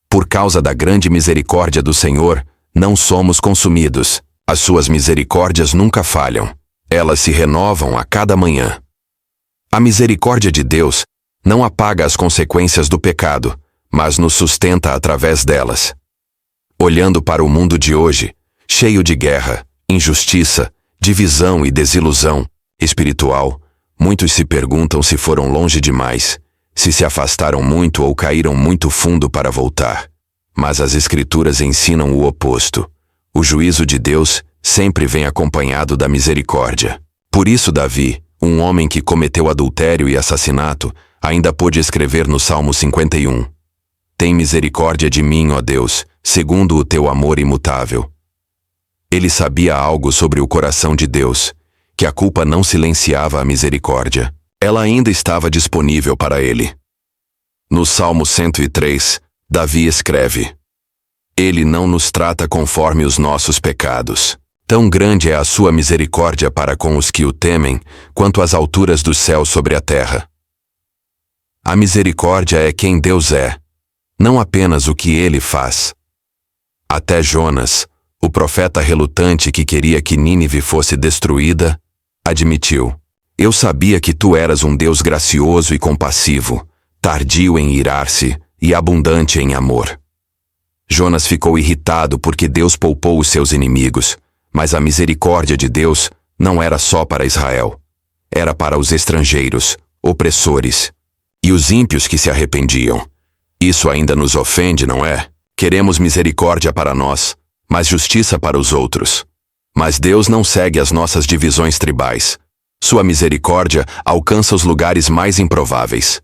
por causa da grande misericórdia do Senhor, não somos consumidos. As suas misericórdias nunca falham. Elas se renovam a cada manhã. A misericórdia de Deus não apaga as consequências do pecado, mas nos sustenta através delas. Olhando para o mundo de hoje, cheio de guerra, injustiça, divisão e desilusão espiritual, muitos se perguntam se foram longe demais, se afastaram muito ou caíram muito fundo para voltar. Mas as Escrituras ensinam o oposto. O juízo de Deus sempre vem acompanhado da misericórdia. Por isso Davi, um homem que cometeu adultério e assassinato, ainda pôde escrever no Salmo 51: Tem misericórdia de mim, ó Deus, segundo o teu amor imutável. Ele sabia algo sobre o coração de Deus, que a culpa não silenciava a misericórdia. Ela ainda estava disponível para ele. No Salmo 103, Davi escreve: Ele não nos trata conforme os nossos pecados. Tão grande é a sua misericórdia para com os que o temem, quanto as alturas do céu sobre a terra. A misericórdia é quem Deus é, não apenas o que ele faz. Até Jonas, o profeta relutante que queria que Nínive fosse destruída, admitiu: Eu sabia que tu eras um Deus gracioso e compassivo, tardio em irar-se e abundante em amor. Jonas ficou irritado porque Deus poupou os seus inimigos, mas a misericórdia de Deus não era só para Israel. Era para os estrangeiros, opressores, e os ímpios que se arrependiam. Isso ainda nos ofende, não é? Queremos misericórdia para nós, mas justiça para os outros. Mas Deus não segue as nossas divisões tribais. Sua misericórdia alcança os lugares mais improváveis: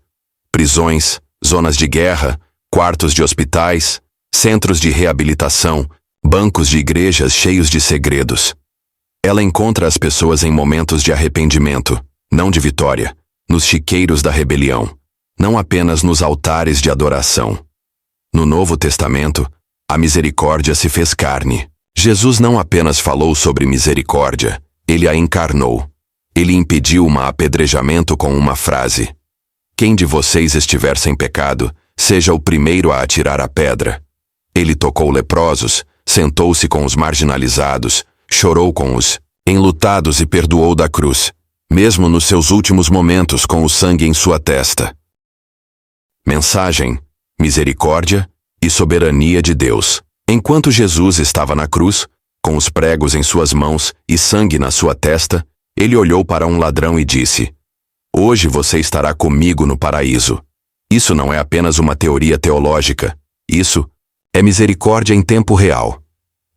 prisões, zonas de guerra, quartos de hospitais, centros de reabilitação, bancos de igrejas cheios de segredos. Ela encontra as pessoas em momentos de arrependimento, não de vitória, nos chiqueiros da rebelião, não apenas nos altares de adoração. No Novo Testamento, a misericórdia se fez carne. Jesus não apenas falou sobre misericórdia, ele a encarnou. Ele impediu um apedrejamento com uma frase: Quem de vocês estiver sem pecado, seja o primeiro a atirar a pedra. Ele tocou leprosos, sentou-se com os marginalizados, chorou com os enlutados e perdoou da cruz, mesmo nos seus últimos momentos com o sangue em sua testa. Mensagem: misericórdia e soberania de Deus. Enquanto Jesus estava na cruz, com os pregos em suas mãos e sangue na sua testa, ele olhou para um ladrão e disse: Hoje você estará comigo no paraíso. Isso não é apenas uma teoria teológica. Isso é misericórdia em tempo real.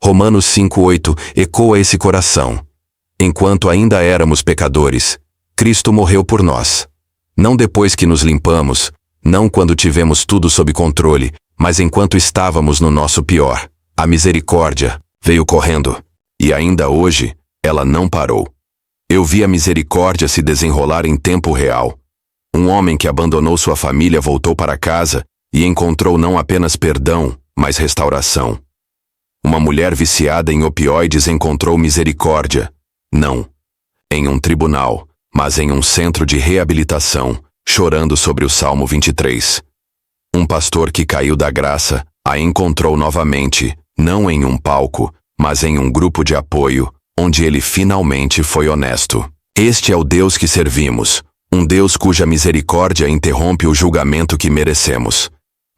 Romanos 5:8 ecoa esse coração. Enquanto ainda éramos pecadores, Cristo morreu por nós. Não depois que nos limpamos, não quando tivemos tudo sob controle, mas enquanto estávamos no nosso pior. A misericórdia veio correndo. E ainda hoje, ela não parou. Eu vi a misericórdia se desenrolar em tempo real. Um homem que abandonou sua família voltou para casa e encontrou não apenas perdão, mas restauração. Uma mulher viciada em opioides encontrou misericórdia, não em um tribunal, mas em um centro de reabilitação, chorando sobre o Salmo 23. Um pastor que caiu da graça a encontrou novamente, não em um palco, mas em um grupo de apoio, onde ele finalmente foi honesto. Este é o Deus que servimos, um Deus cuja misericórdia interrompe o julgamento que merecemos.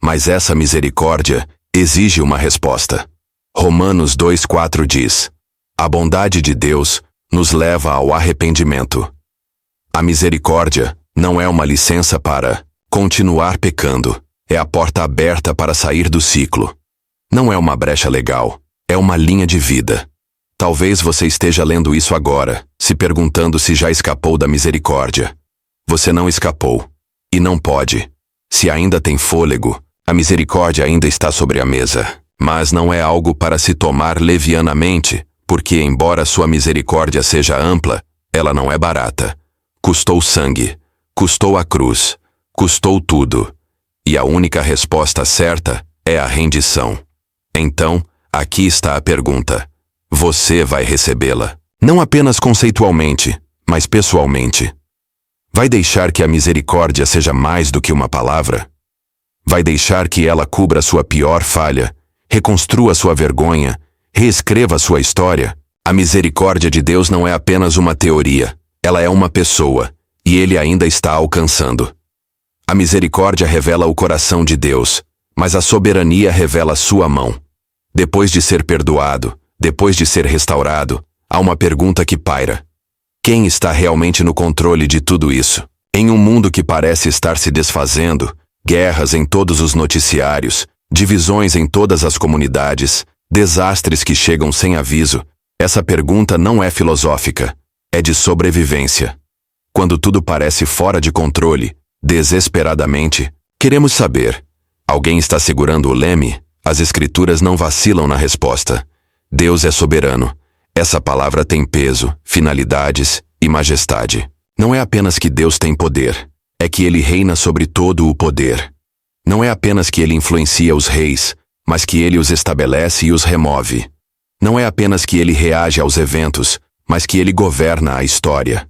Mas essa misericórdia exige uma resposta. Romanos 2:4 diz: A bondade de Deus nos leva ao arrependimento. A misericórdia não é uma licença para continuar pecando, é a porta aberta para sair do ciclo. Não é uma brecha legal, é uma linha de vida. Talvez você esteja lendo isso agora, se perguntando se já escapou da misericórdia. Você não escapou. E não pode. Se ainda tem fôlego, a misericórdia ainda está sobre a mesa. Mas não é algo para se tomar levianamente, porque embora sua misericórdia seja ampla, ela não é barata. Custou sangue, custou a cruz, custou tudo. E a única resposta certa é a rendição. Então, aqui está a pergunta. Você vai recebê-la. Não apenas conceitualmente, mas pessoalmente. Vai deixar que a misericórdia seja mais do que uma palavra? Vai deixar que ela cubra sua pior falha, reconstrua sua vergonha, reescreva sua história? A misericórdia de Deus não é apenas uma teoria, ela é uma pessoa, e Ele ainda está alcançando. A misericórdia revela o coração de Deus, mas a soberania revela sua mão. Depois de ser perdoado, depois de ser restaurado, há uma pergunta que paira. Quem está realmente no controle de tudo isso? Em um mundo que parece estar se desfazendo, guerras em todos os noticiários, divisões em todas as comunidades, desastres que chegam sem aviso, essa pergunta não é filosófica, é de sobrevivência. Quando tudo parece fora de controle, desesperadamente, queremos saber: Alguém está segurando o leme? As Escrituras não vacilam na resposta. Deus é soberano. Essa palavra tem peso, finalidades e majestade. Não é apenas que Deus tem poder, é que Ele reina sobre todo o poder. Não é apenas que Ele influencia os reis, mas que Ele os estabelece e os remove. Não é apenas que Ele reage aos eventos, mas que Ele governa a história.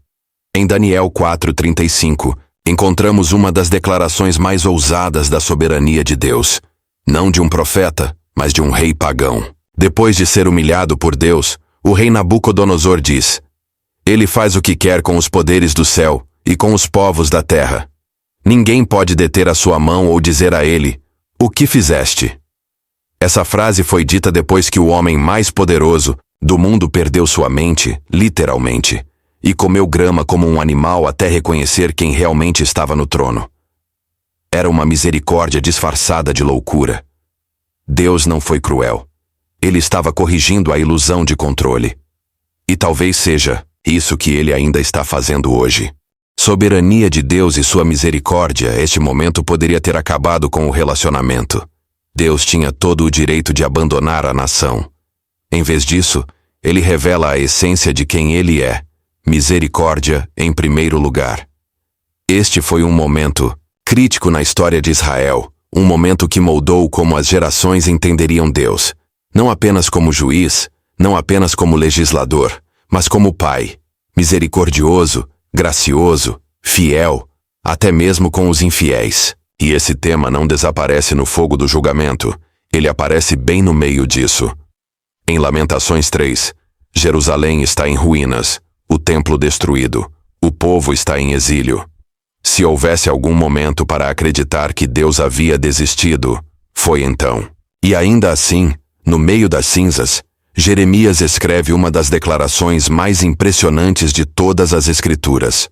Em Daniel 4:35, encontramos uma das declarações mais ousadas da soberania de Deus. Não de um profeta, mas de um rei pagão. Depois de ser humilhado por Deus, o rei Nabucodonosor diz: Ele faz o que quer com os poderes do céu e com os povos da terra. Ninguém pode deter a sua mão ou dizer a ele: O que fizeste? Essa frase foi dita depois que o homem mais poderoso do mundo perdeu sua mente, literalmente, e comeu grama como um animal até reconhecer quem realmente estava no trono. Era uma misericórdia disfarçada de loucura. Deus não foi cruel. Ele estava corrigindo a ilusão de controle. E talvez seja isso que ele ainda está fazendo hoje. Soberania de Deus e sua misericórdia, este momento poderia ter acabado com o relacionamento. Deus tinha todo o direito de abandonar a nação. Em vez disso, ele revela a essência de quem ele é: misericórdia em primeiro lugar. Este foi um momento crítico na história de Israel, um momento que moldou como as gerações entenderiam Deus, não apenas como juiz, não apenas como legislador, mas como Pai, misericordioso, gracioso, fiel, até mesmo com os infiéis. E esse tema não desaparece no fogo do julgamento, ele aparece bem no meio disso. Em Lamentações 3, Jerusalém está em ruínas, o templo destruído, o povo está em exílio. Se houvesse algum momento para acreditar que Deus havia desistido, foi então. E ainda assim, no meio das cinzas, Jeremias escreve uma das declarações mais impressionantes de todas as Escrituras.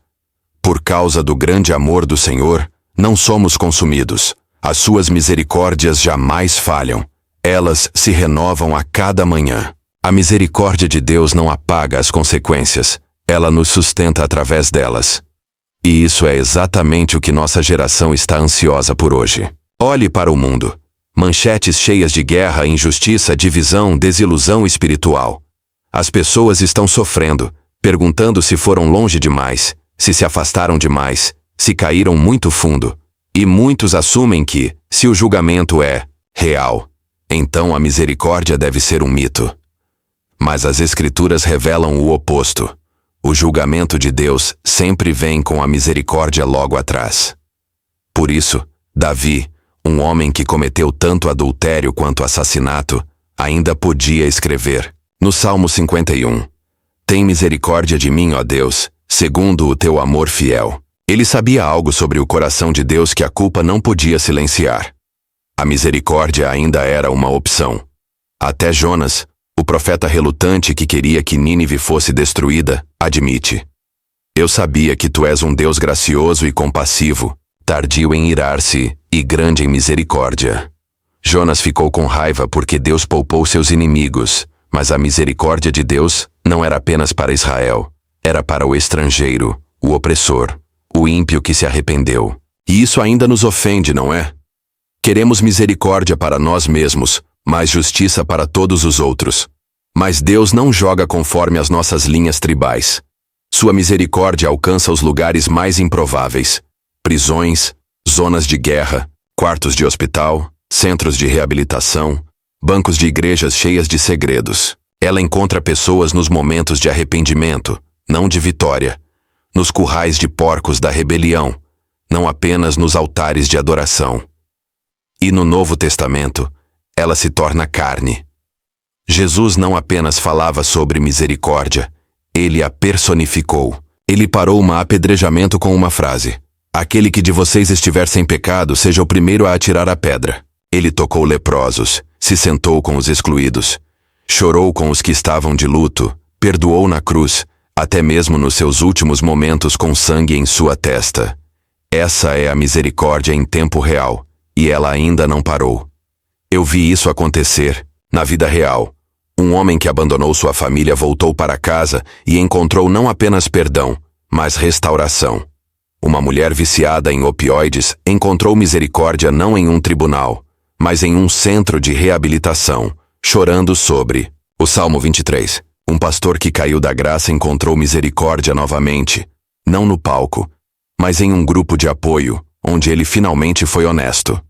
Por causa do grande amor do Senhor, não somos consumidos. As suas misericórdias jamais falham. Elas se renovam a cada manhã. A misericórdia de Deus não apaga as consequências. Ela nos sustenta através delas. E isso é exatamente o que nossa geração está ansiosa por hoje. Olhe para o mundo. Manchetes cheias de guerra, injustiça, divisão, desilusão espiritual. As pessoas estão sofrendo, perguntando se foram longe demais, se afastaram demais, se caíram muito fundo. E muitos assumem que, se o julgamento é real, então a misericórdia deve ser um mito. Mas as Escrituras revelam o oposto. O julgamento de Deus sempre vem com a misericórdia logo atrás. Por isso, Davi, um homem que cometeu tanto adultério quanto assassinato, ainda podia escrever, no Salmo 51, Tem misericórdia de mim, ó Deus, segundo o teu amor fiel. Ele sabia algo sobre o coração de Deus que a culpa não podia silenciar. A misericórdia ainda era uma opção. Até Jonas, o profeta relutante que queria que Nínive fosse destruída, admite: Eu sabia que tu és um Deus gracioso e compassivo, tardio em irar-se e grande em misericórdia. Jonas ficou com raiva porque Deus poupou seus inimigos, mas a misericórdia de Deus não era apenas para Israel, era para o estrangeiro, o opressor, o ímpio que se arrependeu. E isso ainda nos ofende, não é? Queremos misericórdia para nós mesmos, mas justiça para todos os outros. Mas Deus não joga conforme as nossas linhas tribais. Sua misericórdia alcança os lugares mais improváveis: prisões, zonas de guerra, quartos de hospital, centros de reabilitação, bancos de igrejas cheias de segredos. Ela encontra pessoas nos momentos de arrependimento, não de vitória, nos currais de porcos da rebelião, não apenas nos altares de adoração. E no Novo Testamento, ela se torna carne. Jesus não apenas falava sobre misericórdia, ele a personificou. Ele parou um apedrejamento com uma frase: Aquele que de vocês estiver sem pecado, seja o primeiro a atirar a pedra. Ele tocou leprosos, se sentou com os excluídos, chorou com os que estavam de luto, perdoou na cruz, até mesmo nos seus últimos momentos com sangue em sua testa. Essa é a misericórdia em tempo real, e ela ainda não parou. Eu vi isso acontecer, na vida real. Um homem que abandonou sua família voltou para casa e encontrou não apenas perdão, mas restauração. Uma mulher viciada em opioides encontrou misericórdia não em um tribunal, mas em um centro de reabilitação, chorando sobre o Salmo 23. Um pastor que caiu da graça encontrou misericórdia novamente, não no palco, mas em um grupo de apoio, onde ele finalmente foi honesto.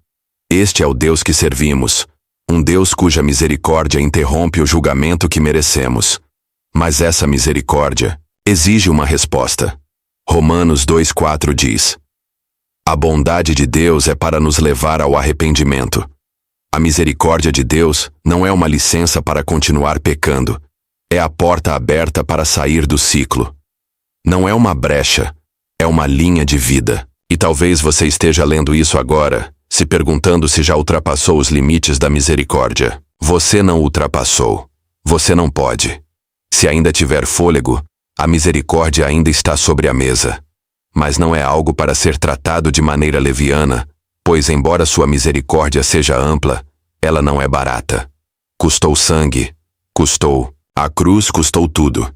Este é o Deus que servimos, um Deus cuja misericórdia interrompe o julgamento que merecemos. Mas essa misericórdia exige uma resposta. Romanos 2,4 diz: a bondade de Deus é para nos levar ao arrependimento. A misericórdia de Deus não é uma licença para continuar pecando, é a porta aberta para sair do ciclo. Não é uma brecha, é uma linha de vida. E talvez você esteja lendo isso agora, se perguntando se já ultrapassou os limites da misericórdia. Você não ultrapassou. Você não pode. Se ainda tiver fôlego, a misericórdia ainda está sobre a mesa. Mas não é algo para ser tratado de maneira leviana, pois embora sua misericórdia seja ampla, ela não é barata. Custou sangue, custou, a cruz custou tudo.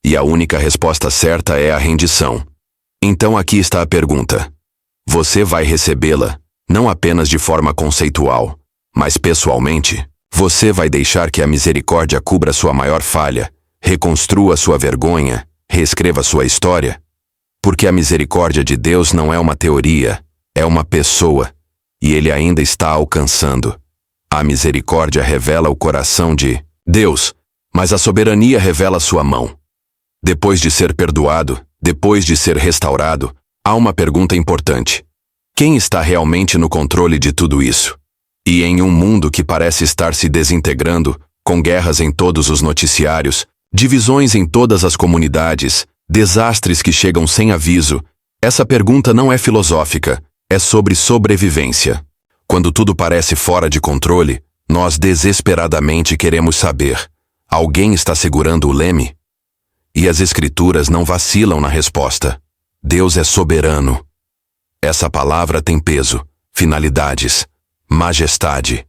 E a única resposta certa é a rendição. Então aqui está a pergunta. Você vai recebê-la, não apenas de forma conceitual, mas pessoalmente? Você vai deixar que a misericórdia cubra sua maior falha, reconstrua sua vergonha, reescreva sua história? Porque a misericórdia de Deus não é uma teoria, é uma pessoa, e Ele ainda está alcançando. A misericórdia revela o coração de Deus, mas a soberania revela sua mão. Depois de ser perdoado, depois de ser restaurado, há uma pergunta importante. Quem está realmente no controle de tudo isso? E em um mundo que parece estar se desintegrando, com guerras em todos os noticiários, divisões em todas as comunidades, desastres que chegam sem aviso, essa pergunta não é filosófica, é sobre sobrevivência. Quando tudo parece fora de controle, nós desesperadamente queremos saber: alguém está segurando o leme? E as Escrituras não vacilam na resposta. Deus é soberano. Essa palavra tem peso, finalidades, majestade.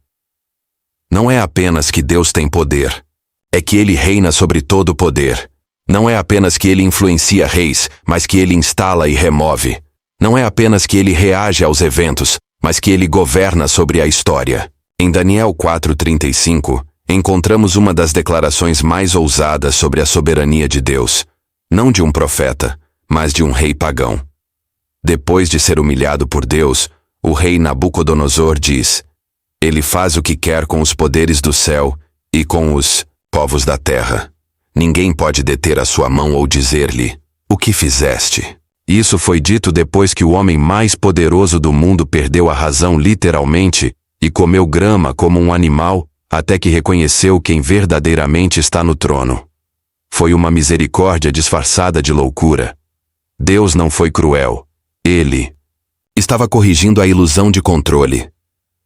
Não é apenas que Deus tem poder, é que Ele reina sobre todo o poder. Não é apenas que Ele influencia reis, mas que Ele instala e remove. Não é apenas que Ele reage aos eventos, mas que Ele governa sobre a história. Em Daniel 4:35, encontramos uma das declarações mais ousadas sobre a soberania de Deus, não de um profeta, mas de um rei pagão. Depois de ser humilhado por Deus, o rei Nabucodonosor diz: Ele faz o que quer com os poderes do céu e com os povos da terra. Ninguém pode deter a sua mão ou dizer-lhe: o que fizeste? Isso foi dito depois que o homem mais poderoso do mundo perdeu a razão literalmente e comeu grama como um animal, até que reconheceu quem verdadeiramente está no trono. Foi uma misericórdia disfarçada de loucura. Deus não foi cruel. Ele estava corrigindo a ilusão de controle.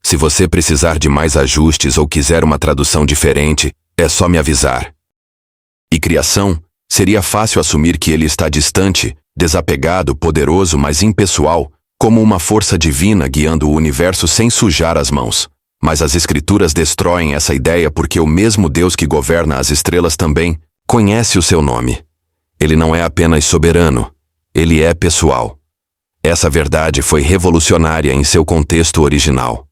Se você precisar de mais ajustes ou quiser uma tradução diferente, é só me avisar. E criação? Seria fácil assumir que ele está distante, desapegado, poderoso, mas impessoal, como uma força divina guiando o universo sem sujar as mãos. Mas as Escrituras destroem essa ideia porque o mesmo Deus que governa as estrelas também conhece o seu nome. Ele não é apenas soberano, ele é pessoal. Essa verdade foi revolucionária em seu contexto original.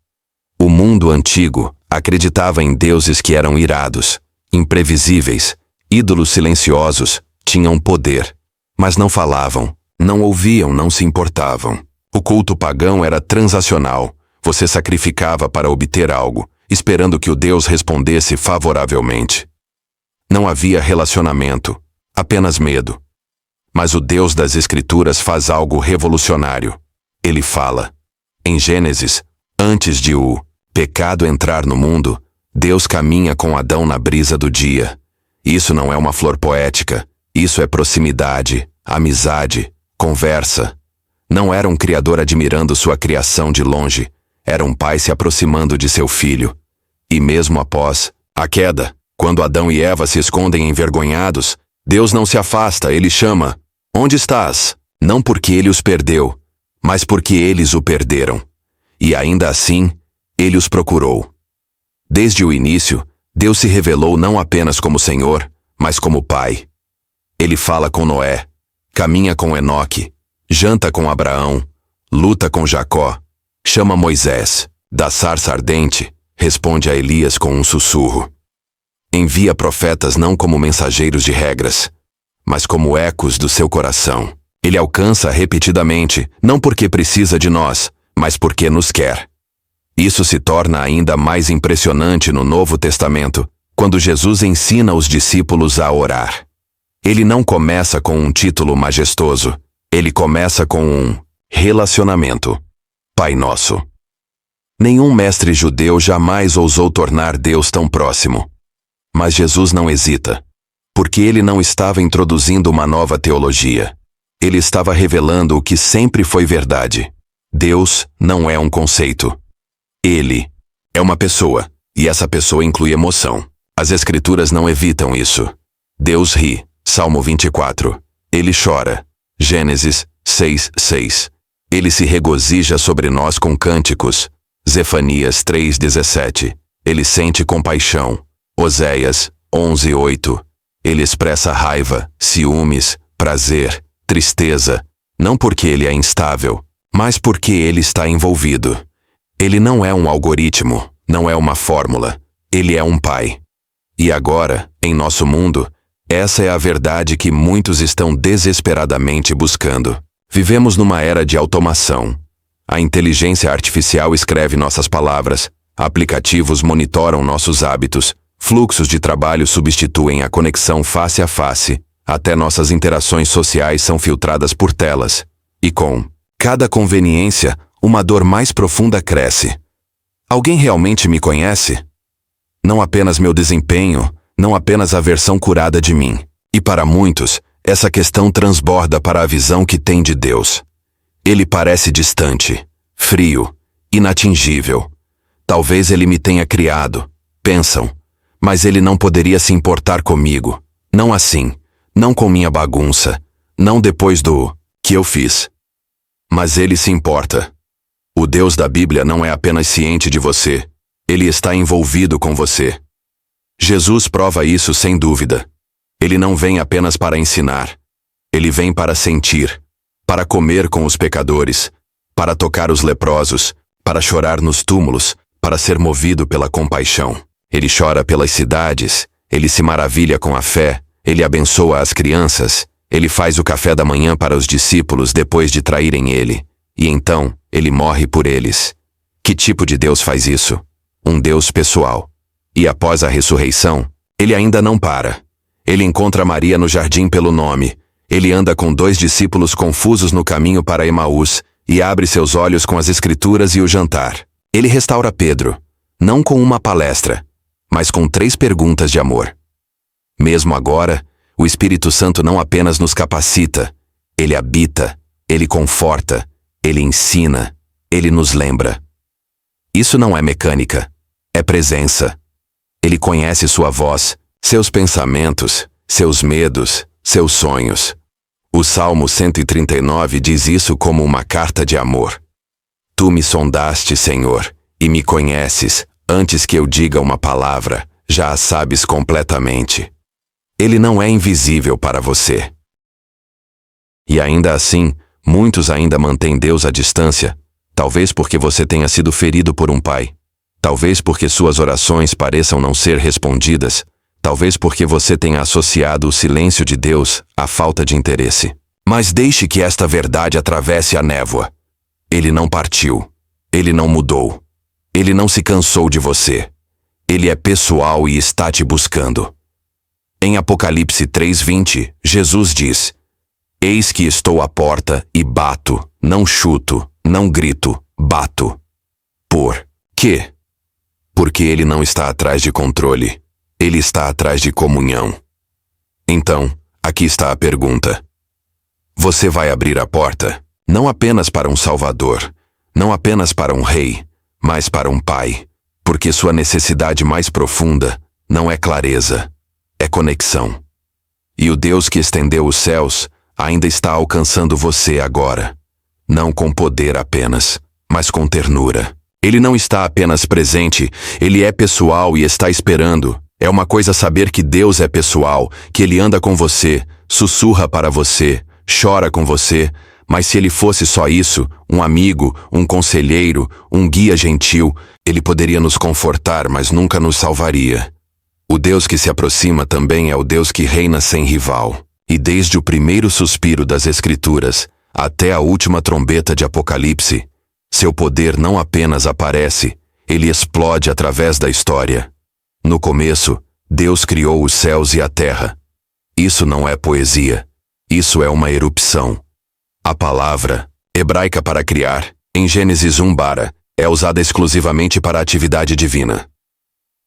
O mundo antigo acreditava em deuses que eram irados, imprevisíveis, ídolos silenciosos, tinham poder, mas não falavam, não ouviam, não se importavam. O culto pagão era transacional. Você sacrificava para obter algo, esperando que o Deus respondesse favoravelmente. Não havia relacionamento, apenas medo. Mas o Deus das Escrituras faz algo revolucionário. Ele fala. Em Gênesis, antes de o pecado entrar no mundo, Deus caminha com Adão na brisa do dia. Isso não é uma flor poética, isso é proximidade, amizade, conversa. Não era um criador admirando sua criação de longe, era um pai se aproximando de seu filho. E mesmo após a queda, quando Adão e Eva se escondem envergonhados, Deus não se afasta, ele chama: onde estás? Não porque ele os perdeu, mas porque eles o perderam. E ainda assim, ele os procurou. Desde o início, Deus se revelou não apenas como Senhor, mas como Pai. Ele fala com Noé, caminha com Enoque, janta com Abraão, luta com Jacó, chama Moisés, da sarça ardente, responde a Elias com um sussurro. Envia profetas não como mensageiros de regras, mas como ecos do seu coração. Ele alcança repetidamente, não porque precisa de nós, mas porque nos quer. Isso se torna ainda mais impressionante no Novo Testamento, quando Jesus ensina os discípulos a orar. Ele não começa com um título majestoso, ele começa com um relacionamento. Pai Nosso. Nenhum mestre judeu jamais ousou tornar Deus tão próximo. Mas Jesus não hesita, porque ele não estava introduzindo uma nova teologia. Ele estava revelando o que sempre foi verdade. Deus não é um conceito. Ele é uma pessoa, e essa pessoa inclui emoção. As Escrituras não evitam isso. Deus ri, Salmo 24. Ele chora, Gênesis 6:6. Ele se regozija sobre nós com cânticos, Zefanias 3:17. Ele sente compaixão, Oséias 11:8. Ele expressa raiva, ciúmes, prazer, tristeza, não porque ele é instável, mas porque ele está envolvido. Ele não é um algoritmo, não é uma fórmula, ele é um pai. E agora, em nosso mundo, essa é a verdade que muitos estão desesperadamente buscando. Vivemos numa era de automação. A inteligência artificial escreve nossas palavras, aplicativos monitoram nossos hábitos, fluxos de trabalho substituem a conexão face a face, até nossas interações sociais são filtradas por telas. E com cada conveniência, uma dor mais profunda cresce. Alguém realmente me conhece? Não apenas meu desempenho, não apenas a versão curada de mim. E para muitos, essa questão transborda para a visão que tem de Deus. Ele parece distante, frio, inatingível. Talvez ele me tenha criado, pensam, mas ele não poderia se importar comigo. Não assim, não com minha bagunça, não depois do que eu fiz. Mas ele se importa. O Deus da Bíblia não é apenas ciente de você, ele está envolvido com você. Jesus prova isso sem dúvida. Ele não vem apenas para ensinar. Ele vem para sentir, para comer com os pecadores, para tocar os leprosos, para chorar nos túmulos, para ser movido pela compaixão. Ele chora pelas cidades, ele se maravilha com a fé, ele abençoa as crianças, ele faz o café da manhã para os discípulos depois de traírem ele, e então ele morre por eles. Que tipo de Deus faz isso? Um Deus pessoal. E após a ressurreição, ele ainda não para. Ele encontra Maria no jardim pelo nome. Ele anda com 2 discípulos confusos no caminho para Emaús e abre seus olhos com as Escrituras e o jantar. Ele restaura Pedro, não com uma palestra, mas com 3 perguntas de amor. Mesmo agora, o Espírito Santo não apenas nos capacita, ele habita, ele conforta, ele ensina, ele nos lembra. Isso não é mecânica, é presença. Ele conhece sua voz, seus pensamentos, seus medos, seus sonhos. O Salmo 139 diz isso como uma carta de amor. Tu me sondaste, Senhor, e me conheces, antes que eu diga uma palavra, já a sabes completamente. Ele não é invisível para você. E ainda assim, muitos ainda mantêm Deus à distância, talvez porque você tenha sido ferido por um pai. Talvez porque suas orações pareçam não ser respondidas. Talvez porque você tenha associado o silêncio de Deus à falta de interesse. Mas deixe que esta verdade atravesse a névoa. Ele não partiu. Ele não mudou. Ele não se cansou de você. Ele é pessoal e está te buscando. Em Apocalipse 3:20, Jesus diz: Eis que estou à porta e bato, não chuto, não grito, bato. Por quê? Porque ele não está atrás de controle. Ele está atrás de comunhão. Então, aqui está a pergunta. Você vai abrir a porta, não apenas para um Salvador, não apenas para um rei, mas para um pai, porque sua necessidade mais profunda não é clareza, é conexão. E o Deus que estendeu os céus ainda está alcançando você agora, não com poder apenas, mas com ternura. Ele não está apenas presente, ele é pessoal e está esperando. É uma coisa saber que Deus é pessoal, que ele anda com você, sussurra para você, chora com você, Mas se ele fosse só isso, um amigo, um conselheiro, um guia gentil, ele poderia nos confortar, mas nunca nos salvaria. O Deus que se aproxima também é o Deus que reina sem rival. E desde o primeiro suspiro das Escrituras até a última trombeta de Apocalipse, seu poder não apenas aparece, ele explode através da história. No começo, Deus criou os céus e a terra. Isso não é poesia. Isso é uma erupção. A palavra, hebraica para criar, em Gênesis 1 bara, é usada exclusivamente para a atividade divina.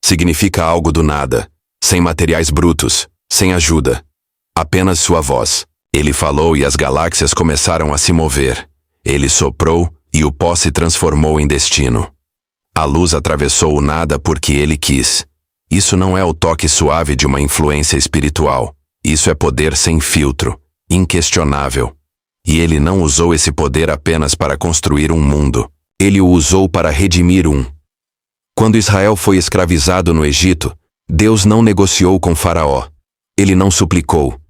Significa algo do nada, sem materiais brutos, sem ajuda. Apenas sua voz. Ele falou e as galáxias começaram a se mover. Ele soprou e o pó se transformou em destino. A luz atravessou o nada porque ele quis. Isso não é o toque suave de uma influência espiritual. Isso é poder sem filtro, inquestionável. E ele não usou esse poder apenas para construir um mundo. Ele o usou para redimir um. Quando Israel foi escravizado no Egito, Deus não negociou com Faraó. Ele não suplicou.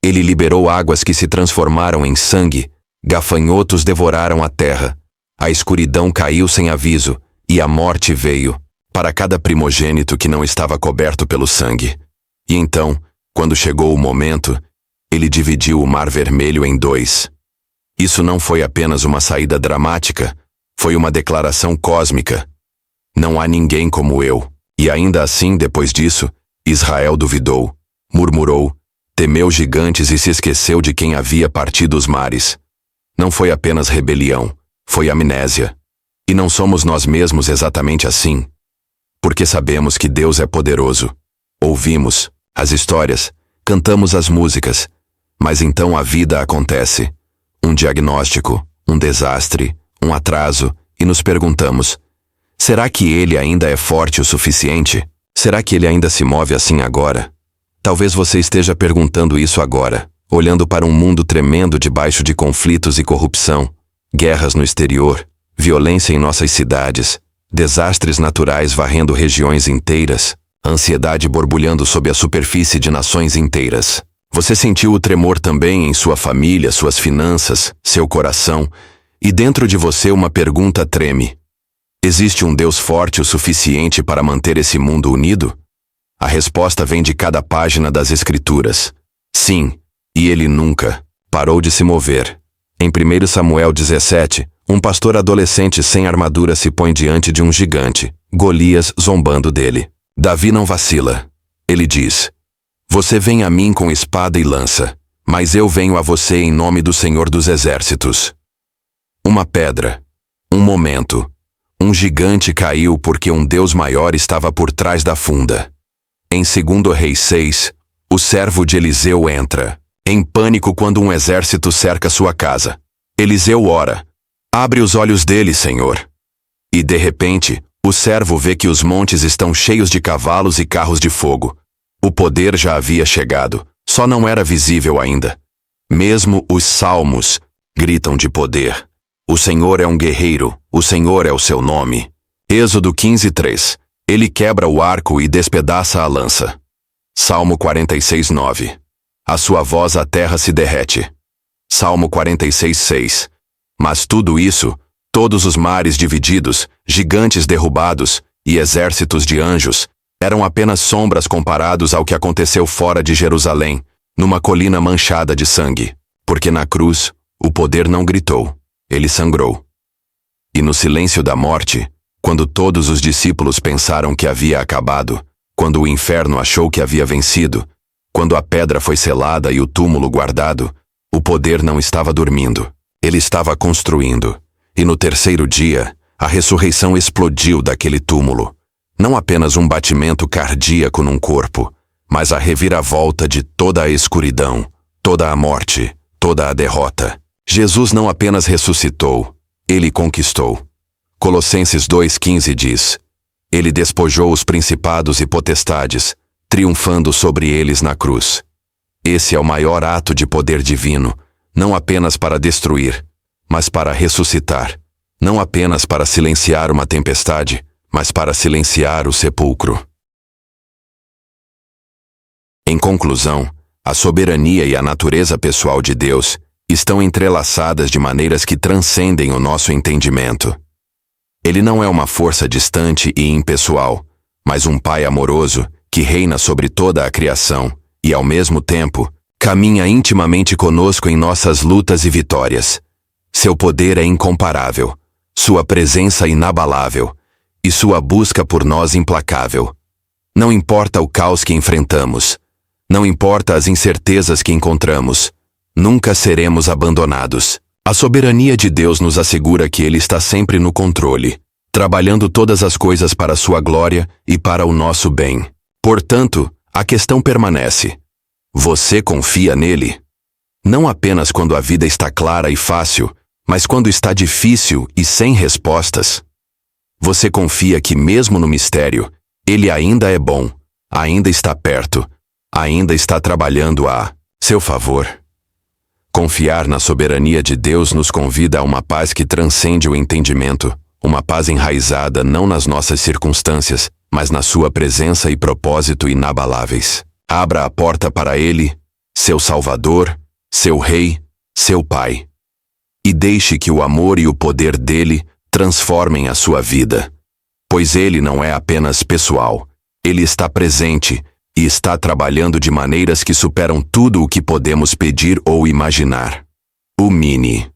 Ele liberou águas que se transformaram em sangue, gafanhotos devoraram a terra, a escuridão caiu sem aviso, e a morte veio, para cada primogênito que não estava coberto pelo sangue. E então, quando chegou o momento, ele dividiu o Mar Vermelho em dois. Isso não foi apenas uma saída dramática, foi uma declaração cósmica. Não há ninguém como eu. E ainda assim, depois disso, Israel duvidou, murmurou, temeu gigantes e se esqueceu de quem havia partido os mares. Não foi apenas rebelião, foi amnésia. E não somos nós mesmos exatamente assim. Porque sabemos que Deus é poderoso. Ouvimos as histórias, cantamos as músicas, mas então a vida acontece. Um diagnóstico, um desastre, um atraso, e nos perguntamos: será que ele ainda é forte o suficiente? Será que ele ainda se move assim agora? Talvez você esteja perguntando isso agora, olhando para um mundo tremendo debaixo de conflitos e corrupção, guerras no exterior, violência em nossas cidades, desastres naturais varrendo regiões inteiras, ansiedade borbulhando sob a superfície de nações inteiras. Você sentiu o tremor também em sua família, suas finanças, seu coração, e dentro de você uma pergunta treme: existe um Deus forte o suficiente para manter esse mundo unido? A resposta vem de cada página das Escrituras. Sim, e ele nunca parou de se mover. Em 1 Samuel 17, um pastor adolescente sem armadura se põe diante de um gigante, Golias, zombando dele. Davi não vacila. Ele diz: você vem a mim com espada e lança, mas eu venho a você em nome do Senhor dos Exércitos. Uma pedra. Um momento. Um gigante caiu porque um Deus maior estava por trás da funda. Em 2 Reis 6, o servo de Eliseu entra, em pânico quando um exército cerca sua casa. Eliseu ora: abre os olhos dele, Senhor. E de repente, o servo vê que os montes estão cheios de cavalos e carros de fogo. O poder já havia chegado, só não era visível ainda. Mesmo os salmos gritam de poder. O Senhor é um guerreiro, o Senhor é o seu nome. Êxodo 15:3. Ele quebra o arco e despedaça a lança. Salmo 46:9. A sua voz a terra se derrete. Salmo 46:6. Mas tudo isso, todos os mares divididos, gigantes derrubados e exércitos de anjos, eram apenas sombras comparados ao que aconteceu fora de Jerusalém, numa colina manchada de sangue. Porque na cruz, o poder não gritou, ele sangrou. E no silêncio da morte, quando todos os discípulos pensaram que havia acabado, quando o inferno achou que havia vencido, quando a pedra foi selada e o túmulo guardado, o poder não estava dormindo, ele estava construindo. E no terceiro dia, a ressurreição explodiu daquele túmulo. Não apenas um batimento cardíaco num corpo, mas a reviravolta de toda a escuridão, toda a morte, toda a derrota. Jesus não apenas ressuscitou, ele conquistou. Colossenses 2:15 diz: ele despojou os principados e potestades, triunfando sobre eles na cruz. Esse é o maior ato de poder divino, não apenas para destruir, mas para ressuscitar. Não apenas para silenciar uma tempestade, mas para silenciar o sepulcro. Em conclusão, a soberania e a natureza pessoal de Deus, Estão entrelaçadas de maneiras que transcendem o nosso entendimento. Ele não é uma força distante e impessoal, mas um Pai amoroso que reina sobre toda a criação e, ao mesmo tempo, caminha intimamente conosco em nossas lutas e vitórias. Seu poder é incomparável, sua presença inabalável e sua busca por nós implacável. Não importa o caos que enfrentamos, não importa as incertezas que encontramos, nunca seremos abandonados. A soberania de Deus nos assegura que Ele está sempre no controle, trabalhando todas as coisas para a sua glória e para o nosso bem. Portanto, a questão permanece. Você confia nele? Não apenas quando a vida está clara e fácil, mas quando está difícil e sem respostas. Você confia que mesmo no mistério, Ele ainda é bom, ainda está perto, ainda está trabalhando a seu favor. Confiar na soberania de Deus nos convida a uma paz que transcende o entendimento, uma paz enraizada não nas nossas circunstâncias, mas na sua presença e propósito inabaláveis. Abra a porta para Ele, seu Salvador, seu Rei, seu Pai. E deixe que o amor e o poder dele transformem a sua vida. Pois Ele não é apenas pessoal, Ele está presente e está trabalhando de maneiras que superam tudo o que podemos pedir ou imaginar. O Mini.